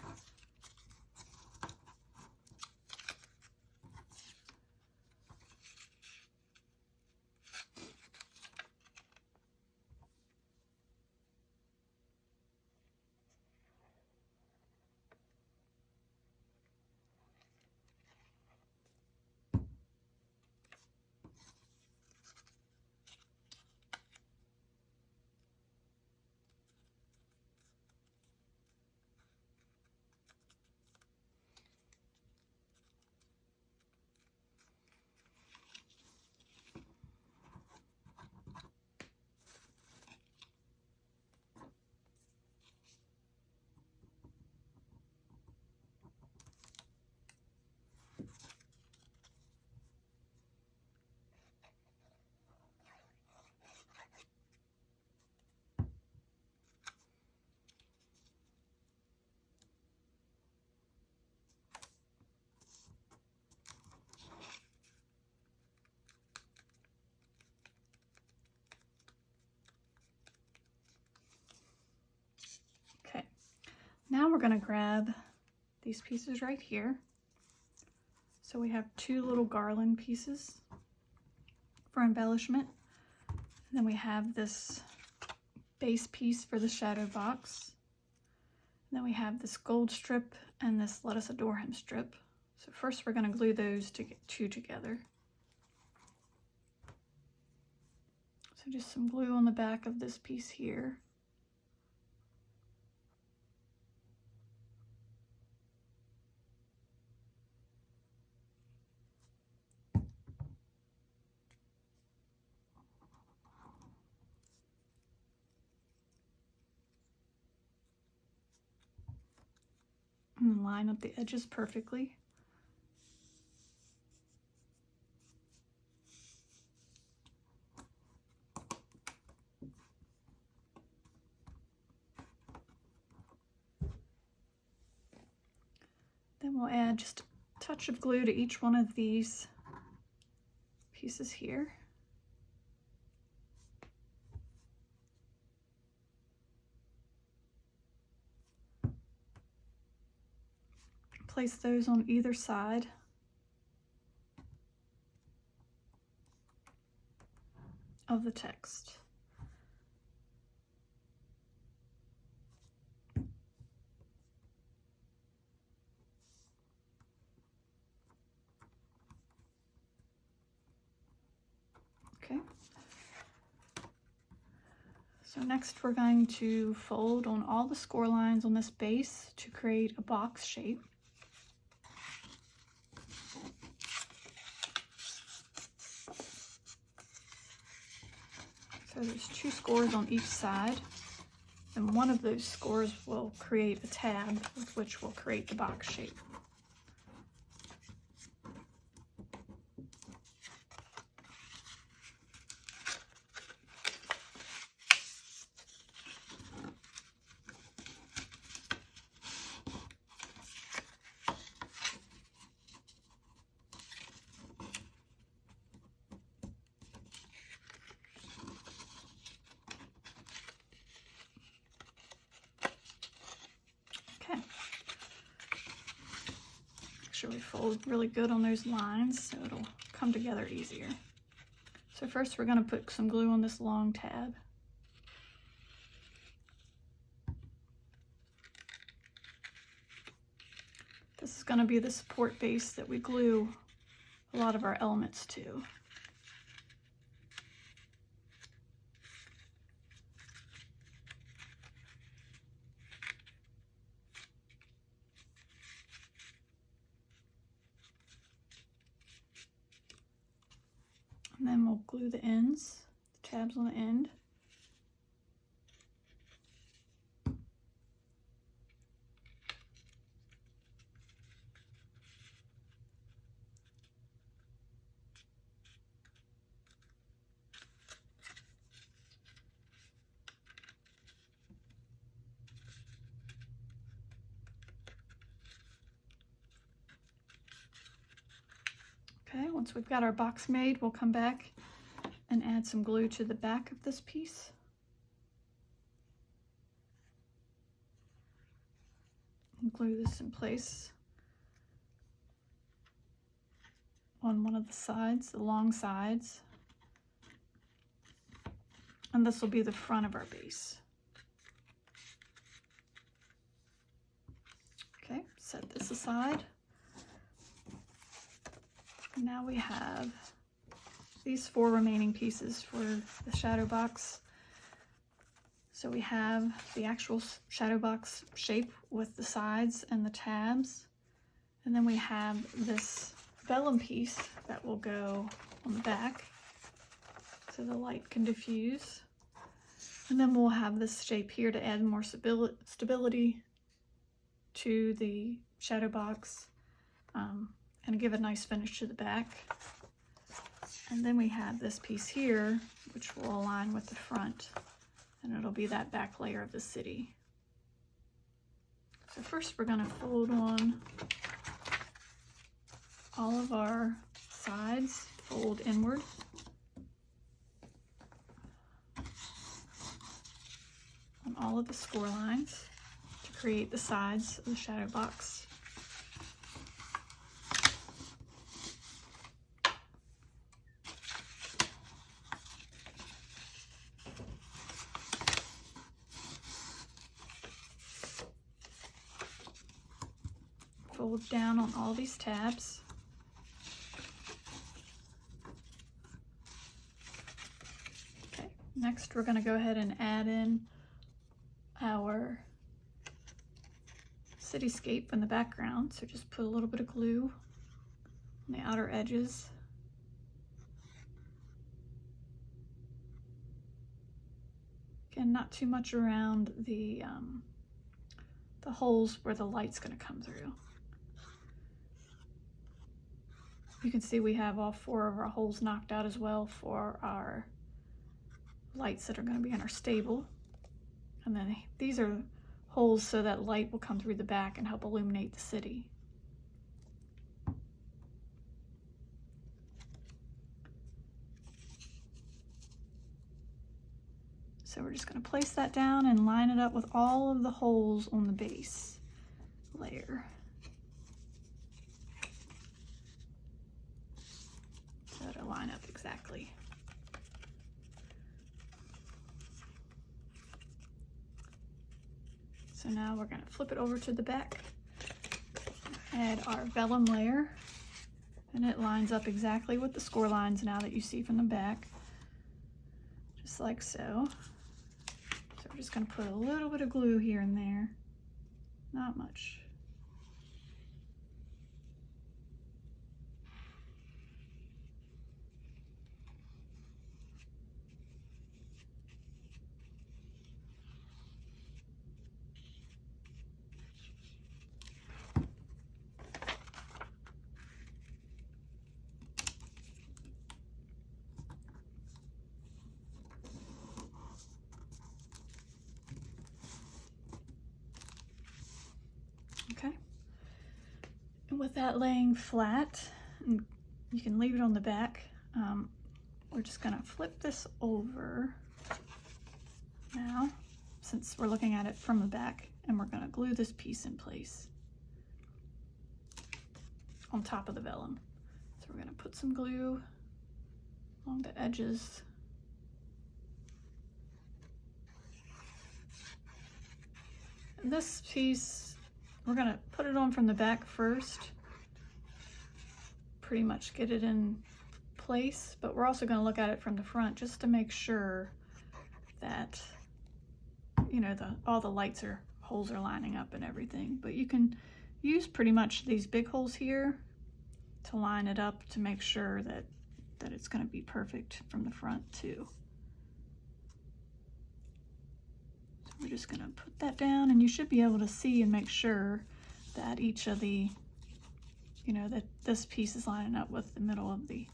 Now we're going to grab these pieces right here. So we have two little garland pieces for embellishment. And then we have this base piece for the shadow box. And then we have this gold strip and this Let Us Adore Him strip. So first we're going to glue those two together. So just some glue on the back of this piece here. And line up the edges perfectly. Then we'll add just a touch of glue to each one of these pieces here. Place those on either side. Of the text. Okay. So next we're going to fold on all the score lines on this base to create a box shape. So there's two scores on each side, and one of those scores will create a tab with which will create the box shape. Make sure we fold really good on those lines so it'll come together easier. So first we're going to put some glue on this long tab. This is going to be the support base that we glue a lot of our elements to. And then we'll glue the ends, the tabs on the end. Okay, once we've got our box made, we'll come back and add some glue to the back of this piece. And glue this in place on one of the sides, the long sides. And this will be the front of our base. Okay, set this aside. Now we have these 4 remaining pieces for the shadow box. So we have the actual shadow box shape with the sides and the tabs. And then we have this vellum piece that will go on the back so the light can diffuse. And then we'll have this shape here to add more stability to the shadow box and give a nice finish to the back. And then we have this piece here, which will align with the front, and it'll be that back layer of the city. So first we're going to fold on all of our sides, fold inward. On all of the score lines to create the sides of the shadow box. Fold down on all these tabs. Okay, next we're going to go ahead and add in our cityscape in the background. So just put a little bit of glue on the outer edges. Again, not too much around the holes where the light's going to come through. You can see we have all 4 of our holes knocked out as well for our lights that are going to be in our stable. And then these are holes so that light will come through the back and help illuminate the city. So we're just going to place that down and line it up with all of the holes on the base layer. So it'll line up exactly. So now we're going to flip it over to the back, add our vellum layer, and it lines up exactly with the score lines now that you see from the back, just like so. So we're just going to put a little bit of glue here and there, not much. Okay, and with that laying flat, and you can leave it on the back, we're just going to flip this over now, since we're looking at it from the back, and we're going to glue this piece in place on top of the vellum. So we're going to put some glue along the edges. And this piece, we're going to put it on from the back first, pretty much get it in place, but we're also going to look at it from the front just to make sure that, you know, all the holes are lining up and everything. But you can use pretty much these big holes here to line it up to make sure that it's going to be perfect from the front too. We're just going to put that down, and you should be able to see and make sure that each of the, you know, that this piece is lining up with the middle of the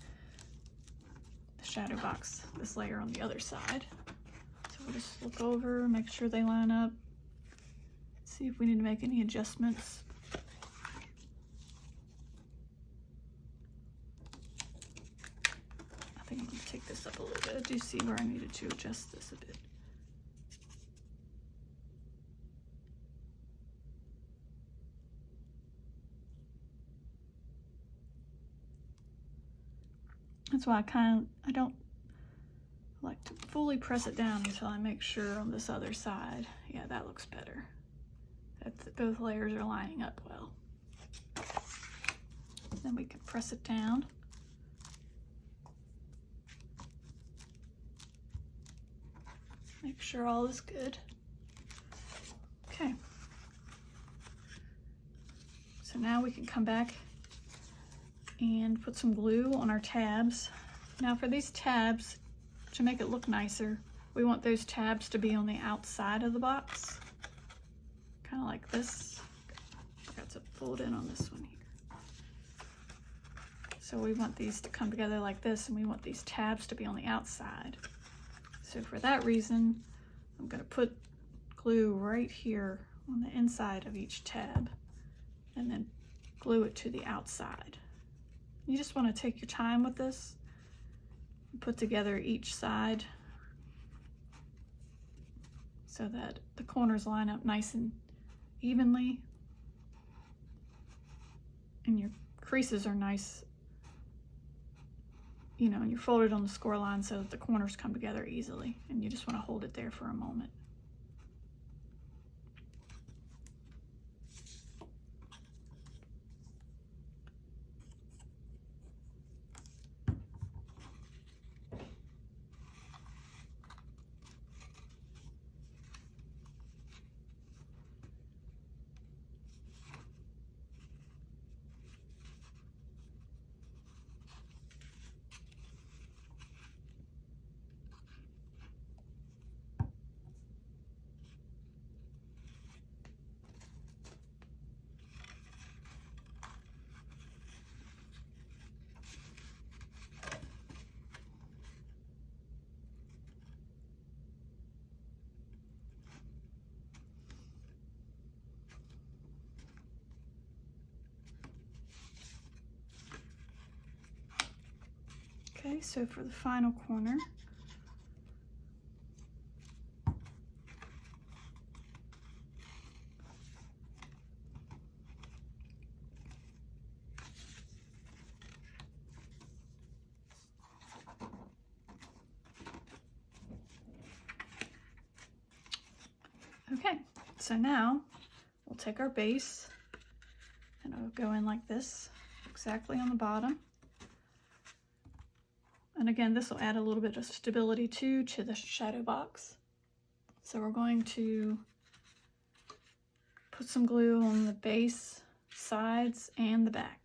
shadow box, this layer on the other side. So we'll just look over, make sure they line up, see if we need to make any adjustments. do see where I needed to adjust this a bit. That's why I don't like to fully press it down until I make sure on this other side. Yeah, that looks better. That both layers are lining up well. Then we can press it down. Make sure all is good. Okay. So now we can come back and put some glue on our tabs. Now for these tabs, to make it look nicer, we want those tabs to be on the outside of the box. Kind of like this. I got to fold in on this one here. So we want these to come together like this, and we want these tabs to be on the outside. So for that reason, I'm going to put glue right here on the inside of each tab and then glue it to the outside. You just want to take your time with this and put together each side so that the corners line up nice and evenly and your creases are nice, you know, and you're folded on the score line so that the corners come together easily, and you just want to hold it there for a moment. Okay, so for the final corner, okay, so now we'll take our base and it'll go in like this, exactly on the bottom. And again, this will add a little bit of stability too to the shadow box. So we're going to put some glue on the base, sides, and the back.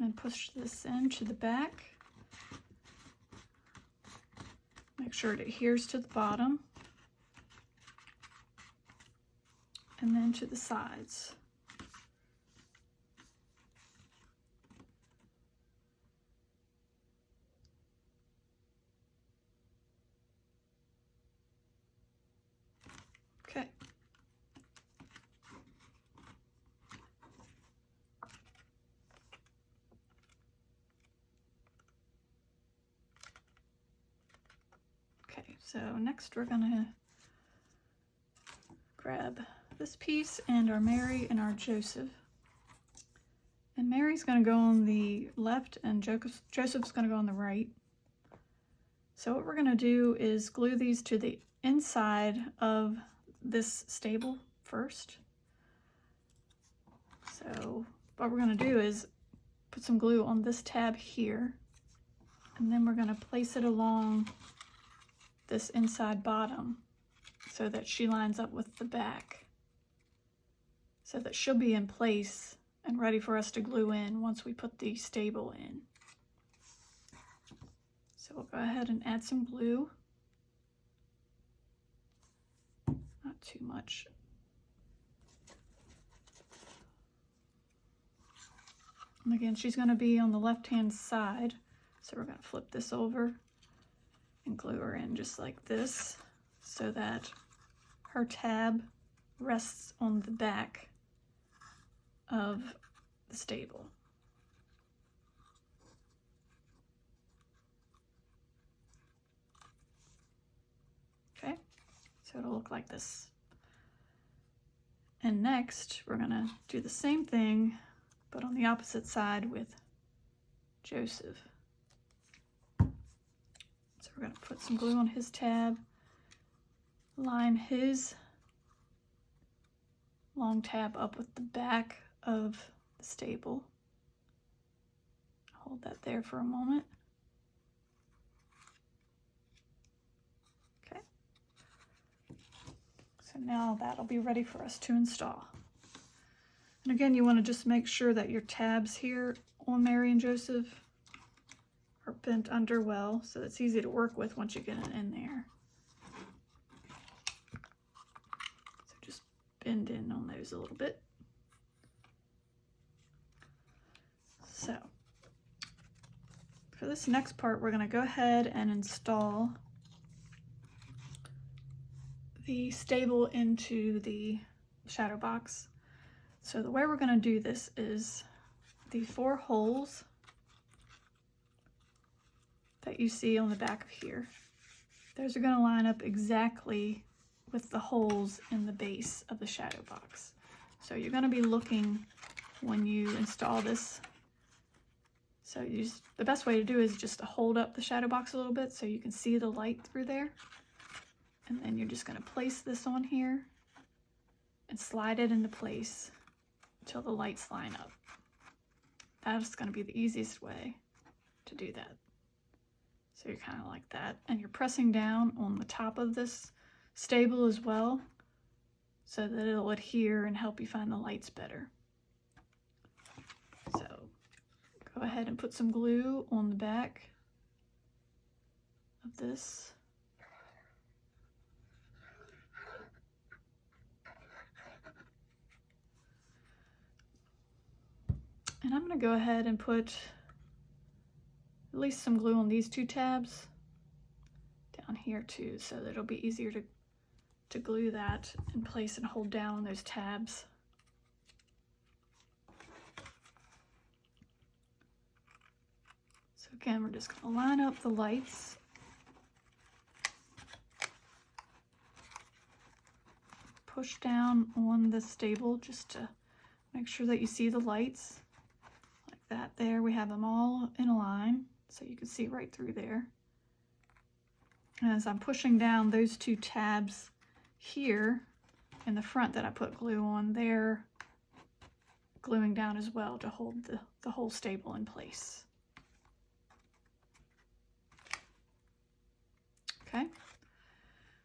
And push this into the back. Make sure it adheres to the bottom. And then to the sides. Okay. So next we're gonna grab this piece and our Mary and our Joseph. And Mary's gonna go on the left and Joseph's gonna go on the right. So what we're gonna do is glue these to the inside of this stable first. So what we're gonna do is put some glue on this tab here, and then we're gonna place it along this inside bottom so that she lines up with the back, so that she'll be in place and ready for us to glue in once we put the stable in. So we'll go ahead and add some glue, not too much. And again, she's going to be on the left-hand side. So we're going to flip this over and glue her in just like this so that her tab rests on the back of the stable. Okay, so it'll look like this. And next, we're gonna do the same thing, but on the opposite side with Joseph. So we're gonna put some glue on his tab, line his long tab up with the back of the stable. Hold that there for a moment. Okay. So now that'll be ready for us to install. And again, you want to just make sure that your tabs here on Mary and Joseph are bent under well, so it's easy to work with once you get it in there. So just bend in on those a little bit. So for this next part, we're going to go ahead and install the stable into the Shadowbox. So the way we're going to do this is the 4 holes that you see on the back of here, those are going to line up exactly with the holes in the base of the Shadowbox. So you're going to be looking when you install this. So the best way to do is just to hold up the Shadowbox a little bit so you can see the light through there. And then you're just going to place this on here and slide it into place until the lights line up. That's going to be the easiest way to do that. So you're kind of like that, and you're pressing down on the top of this stable as well so that it'll adhere and help you find the lights better. So go ahead and put some glue on the back of this. And I'm going to go ahead and put at least some glue on these 2 tabs down here too, so that it'll be easier to glue that in place and hold down those tabs. So again, we're just going to line up the lights. Push down on the stable just to make sure that you see the lights. Like that there, we have them all in a line, so you can see right through there. And as I'm pushing down those 2 tabs here in the front that I put glue on, they're gluing down as well to hold the whole stable in place. Okay,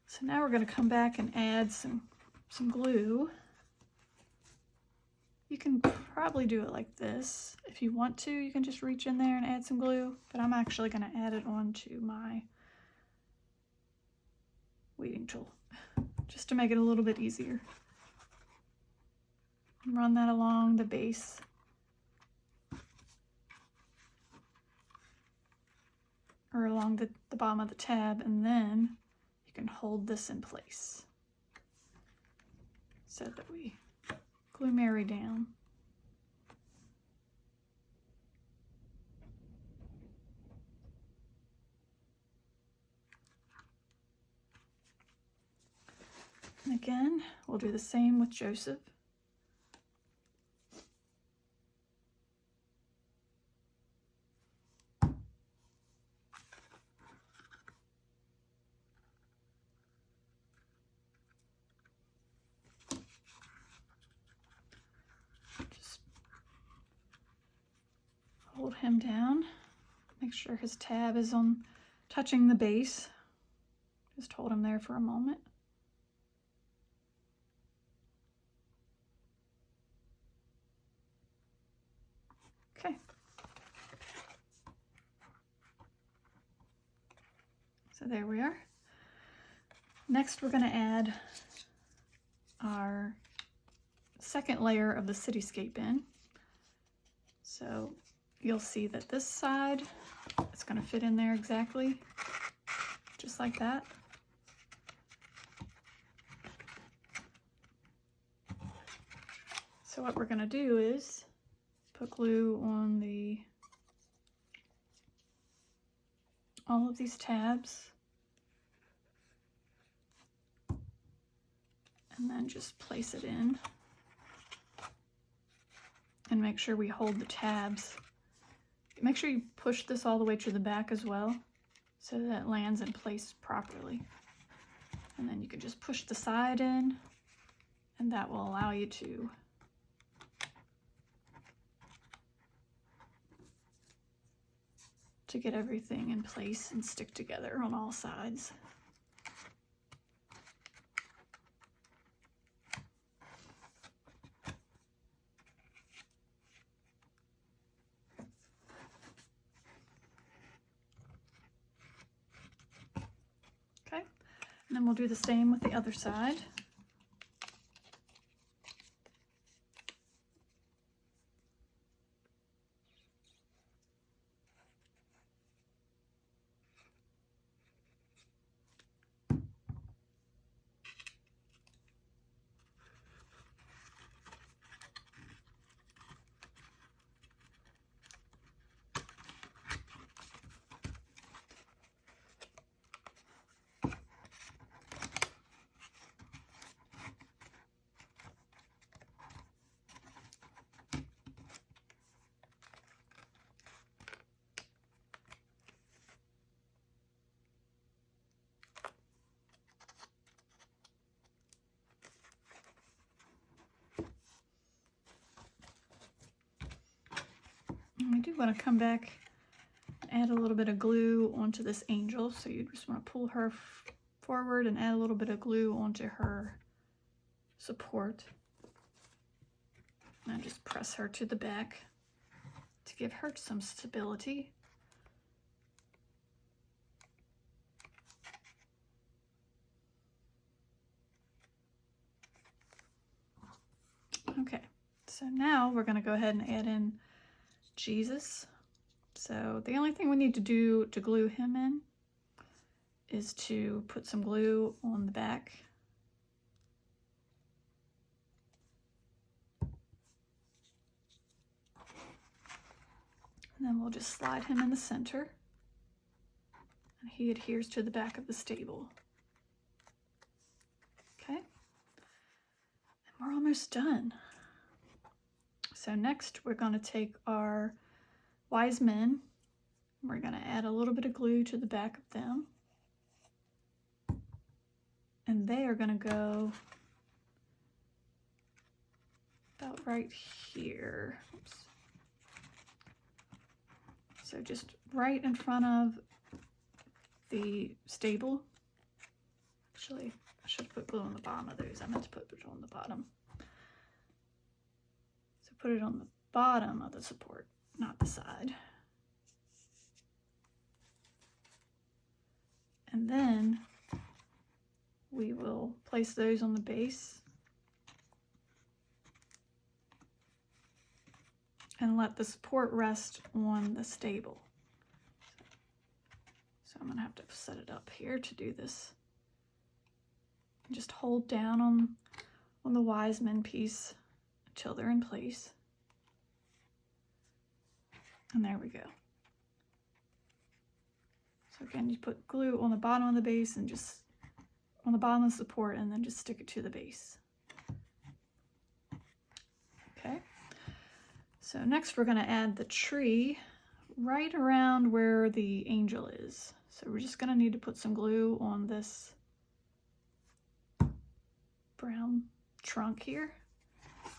so now we're going to come back and add some glue. You can probably do it like this. If you want to, you can just reach in there and add some glue, but I'm actually going to add it onto my weeding tool just to make it a little bit easier. Run that along the base. Or along the bottom of the tab, and then you can hold this in place so that we glue Mary down. And again, we'll do the same with Joseph. Just hold him down. Make sure his tab is on touching the base. Just hold him there for a moment. Okay. So there we are. Next, we're going to add our second layer of the cityscape in. So you'll see that this side, it's going to fit in there exactly, just like that. So what we're going to do is put glue on all of these tabs, and then just place it in, and make sure we hold the tabs. Make sure you push this all the way to the back as well, so that it lands in place properly. And then you can just push the side in, and that will allow you to get everything in place and stick together on all sides. Okay, and then we'll do the same with the other side. We do want to come back, add a little bit of glue onto this angel. So you just want to pull her forward and add a little bit of glue onto her support. And just press her to the back to give her some stability. Okay, so now we're going to go ahead and add in Jesus. So the only thing we need to do to glue him in is to put some glue on the back. And then we'll just slide him in the center. And he adheres to the back of the stable. Okay. And we're almost done. So next we're going to take our wise men. We're going to add a little bit of glue to the back of them. And they are going to go about right here. Oops. So just right in front of the stable. Actually, I should put glue on the bottom of those. I meant to put glue on the bottom. So put it on the bottom of the support, not the side. And then we will place those on the base and let the support rest on the stable. So I'm going to have to set it up here to do this. Just hold down on the wise men piece until they're in place. And there we go. So again, you put glue on the bottom of the base and just on the bottom of the support, and then just stick it to the base. Okay. So next we're going to add the tree right around where the angel is. So we're just going to need to put some glue on this brown trunk here.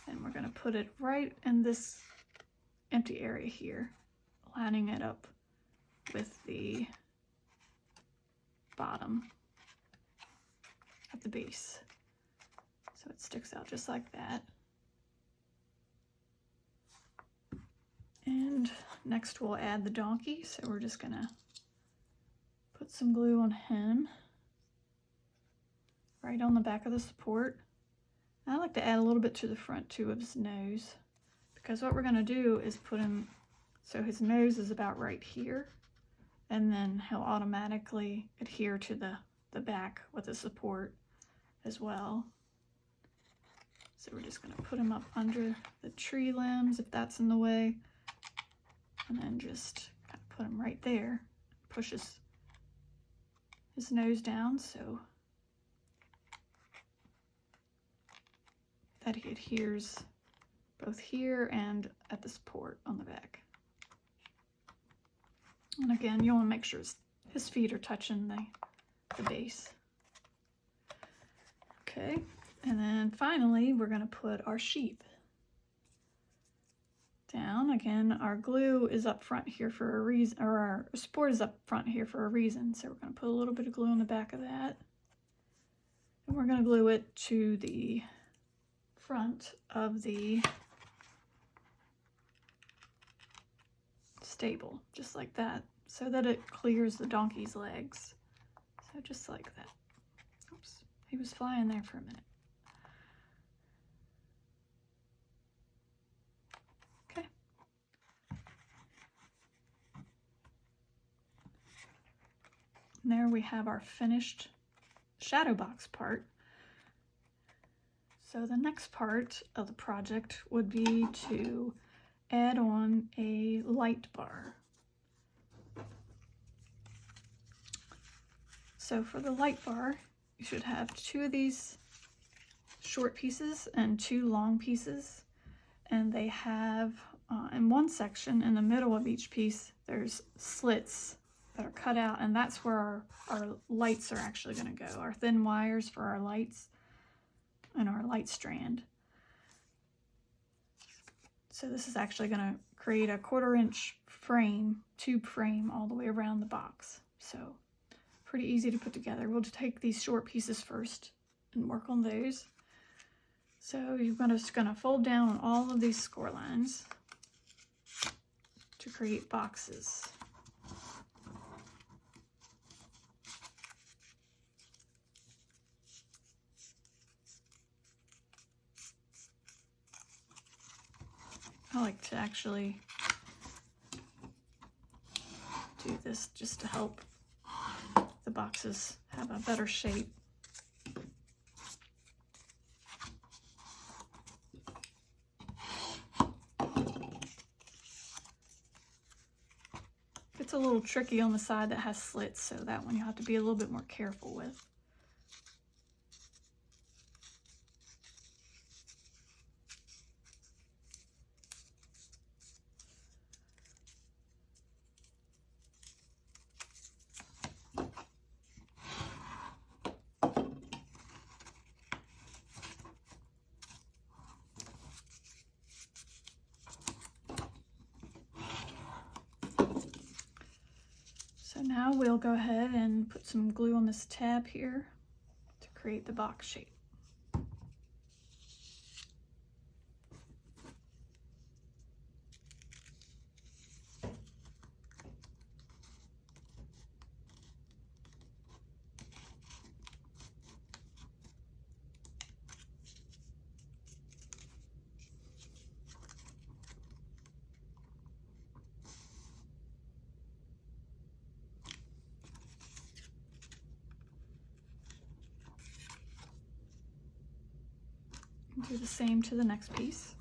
And we're going to put it right in this empty area here, lining it up with the bottom at the base. So it sticks out just like that. And next we'll add the donkey. So we're just gonna put some glue on him right on the back of the support. I like to add a little bit to the front too of his nose because what we're going to do is put him so his nose is about right here, and then he'll automatically adhere to the back with the support as well. So we're just going to put him up under the tree limbs if that's in the way, and then just kind of put him right there. Push his nose down so that he adheres both here and at the support on the back. And again, you want to make sure his feet are touching the base. Okay, and then finally we're going to put our sheath down. Again, our glue is up front here for a reason, or our support is up front here for a reason. So we're going to put a little bit of glue on the back of that. And we're going to glue it to the front of the stable, just like that, so that it clears the donkey's legs. So just like that. Oops, he was flying there for a minute. Okay. And there we have our finished Shadowbox part. So the next part of the project would be to add on a light bar. So for the light bar, you should have 2 of these short pieces and 2 long pieces. And they have, in one section, in the middle of each piece, there's slits that are cut out, and that's where our lights are actually going to go. Our thin wires for our lights and our light strand. So this is actually going to create a 1/4 inch frame, tube frame, all the way around the box. So pretty easy to put together. We'll just take these short pieces first and work on those. So you're just going to fold down on all of these score lines to create boxes. I like to actually do this just to help the boxes have a better shape. It's a little tricky on the side that has slits, so that one you have to be a little bit more careful with. So now we'll go ahead and put some glue on this tab here to create the box shape. Do the same to the next piece.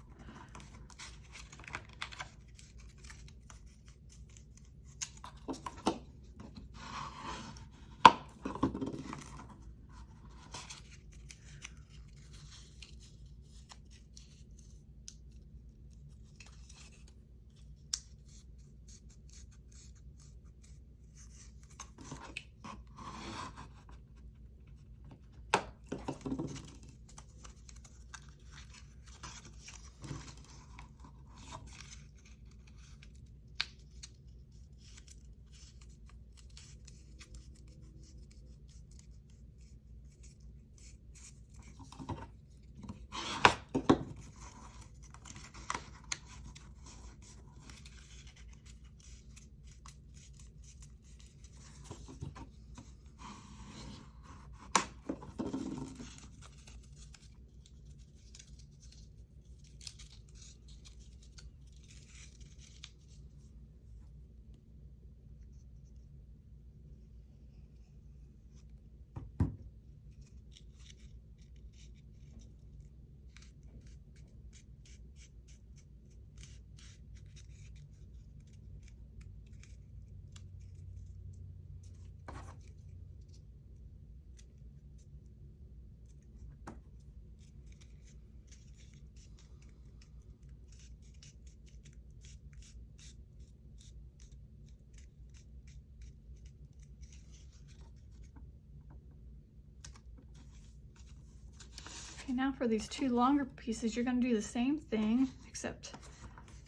Okay, now for these two longer pieces, you're going to do the same thing, except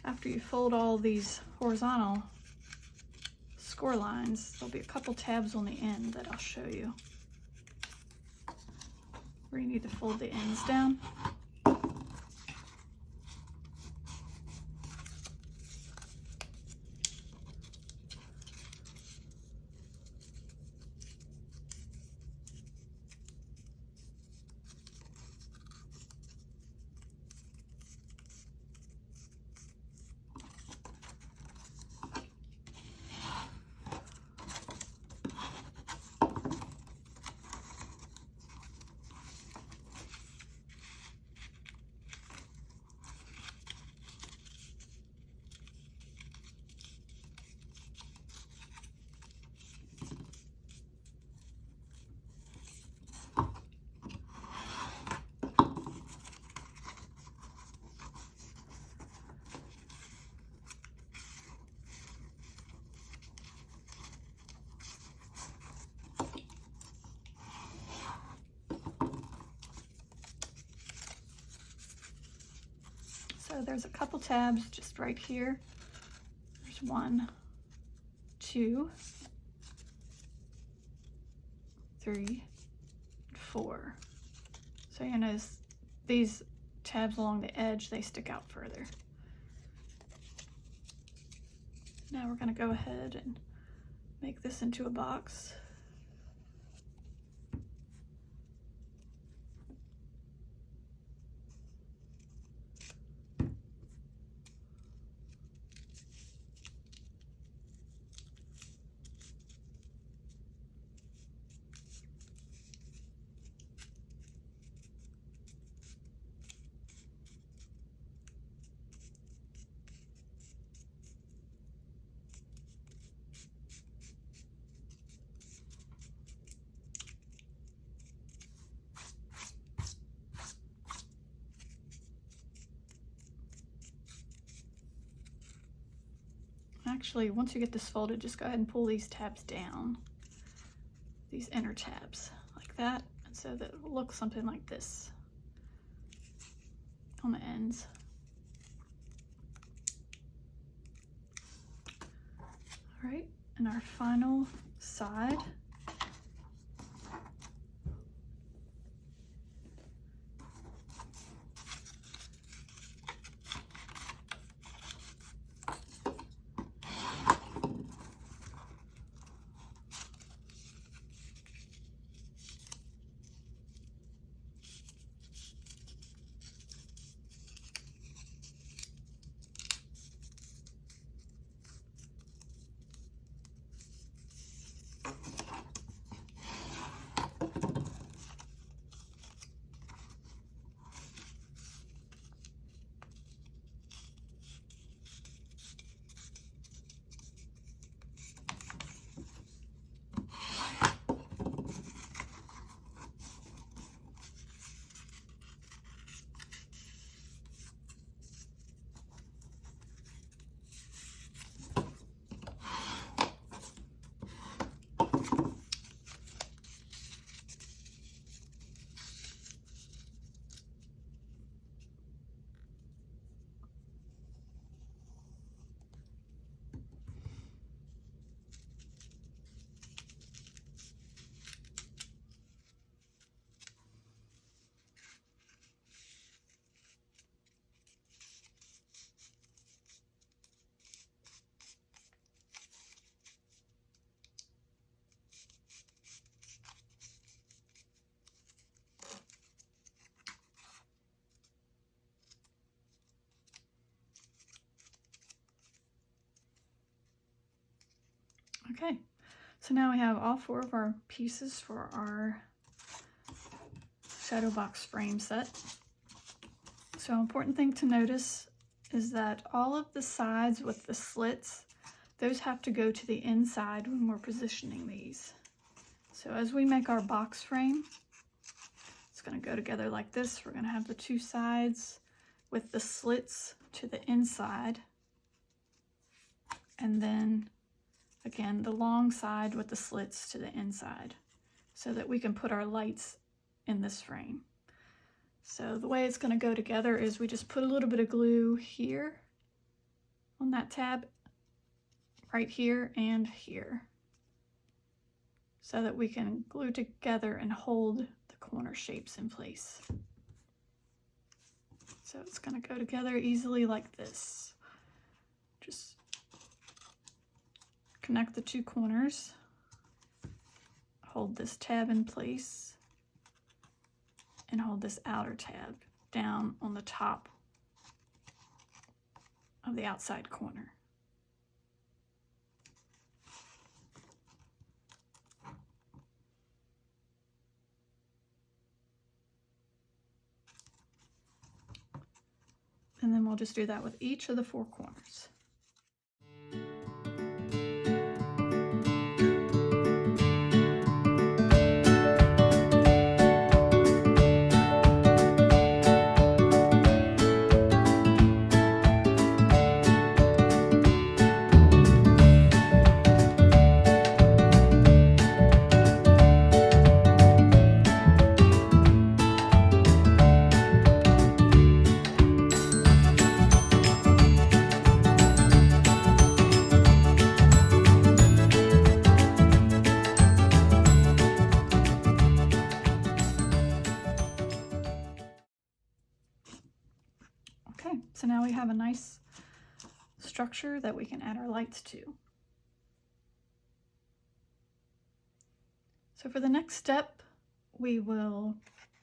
after you fold all these horizontal score lines, there'll be a couple tabs on the end that I'll show you, where you need to fold the ends down. So there's a couple tabs just right here. There's 1, 2, 3, 4. So you notice these tabs along the edge, they stick out further. Now we're going to go ahead and make this into a box. Actually, once you get this folded, just go ahead and pull these tabs down, these inner tabs, like that, and so that it will look something like this on the ends. All right, and our final side. Okay, so now we have all 4 of our pieces for our Shadowbox frame set. So an important thing to notice is that all of the sides with the slits, those have to go to the inside when we're positioning these. So as we make our box frame, it's going to go together like this. We're going to have the 2 sides with the slits to the inside, and then again the long side with the slits to the inside, so that we can put our lights in this frame. So the way it's going to go together is we just put a little bit of glue here on that tab, right here and here, so that we can glue together and hold the corner shapes in place. So it's going to go together easily like this. Just connect the two corners, hold this tab in place, and hold this outer tab down on the top of the outside corner. And then we'll just do that with each of the four corners. Okay, so now we have a nice structure that we can add our lights to. So for the next step, we will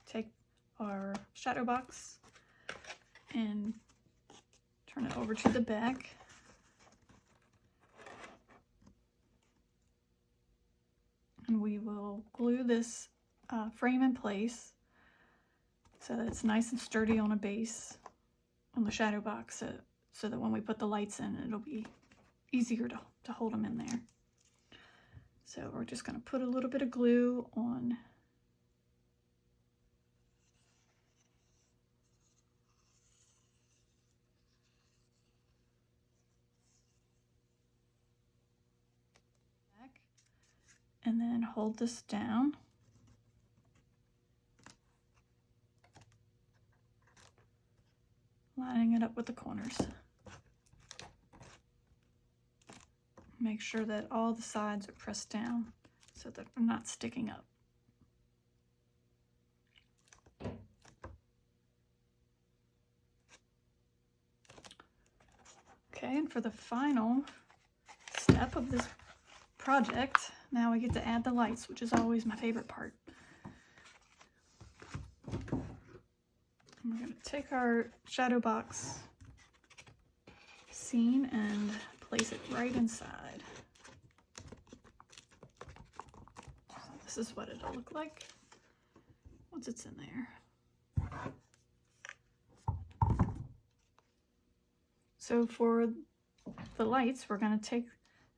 take our shadow box and turn it over to the back. And we will glue this frame in place so that it's nice and sturdy on a base on the shadow box, so that when we put the lights in, it'll be easier to hold them in there. So we're just going to put a little bit of glue on back, and then hold this down. Lining it up with the corners. Make sure that all the sides are pressed down so that they're not sticking up. Okay, and for the final step of this project, now we get to add the lights, which is always my favorite part. We're going to take our shadow box scene and place it right inside. So this is what it'll look like once it's in there. So for the lights, we're going to take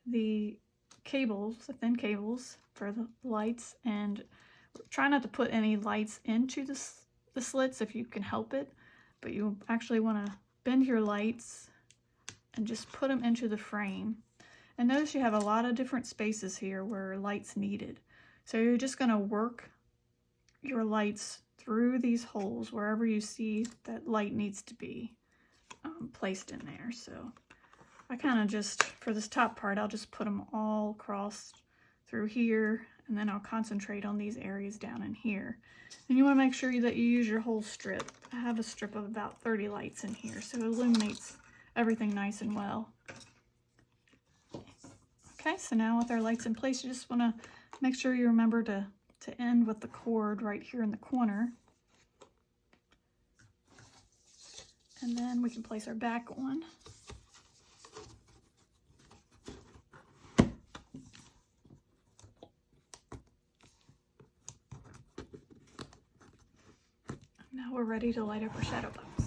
the cables, the thin cables for the lights, and try not to put any lights into the slits if you can help it, but you actually want to bend your lights and just put them into the frame. And notice you have a lot of different spaces here where light's needed. So you're just going to work your lights through these holes wherever you see that light needs to be placed in there. So I kind of just, for this top part, I'll just put them all across through here, and then I'll concentrate on these areas down in here. And you want to make sure that you use your whole strip. I have a strip of about 30 lights in here, so it illuminates everything nice and well. Okay, so now with our lights in place, you just want to make sure you remember to end with the cord right here in the corner. And then we can place our back on. Now we're ready to light up our shadow box.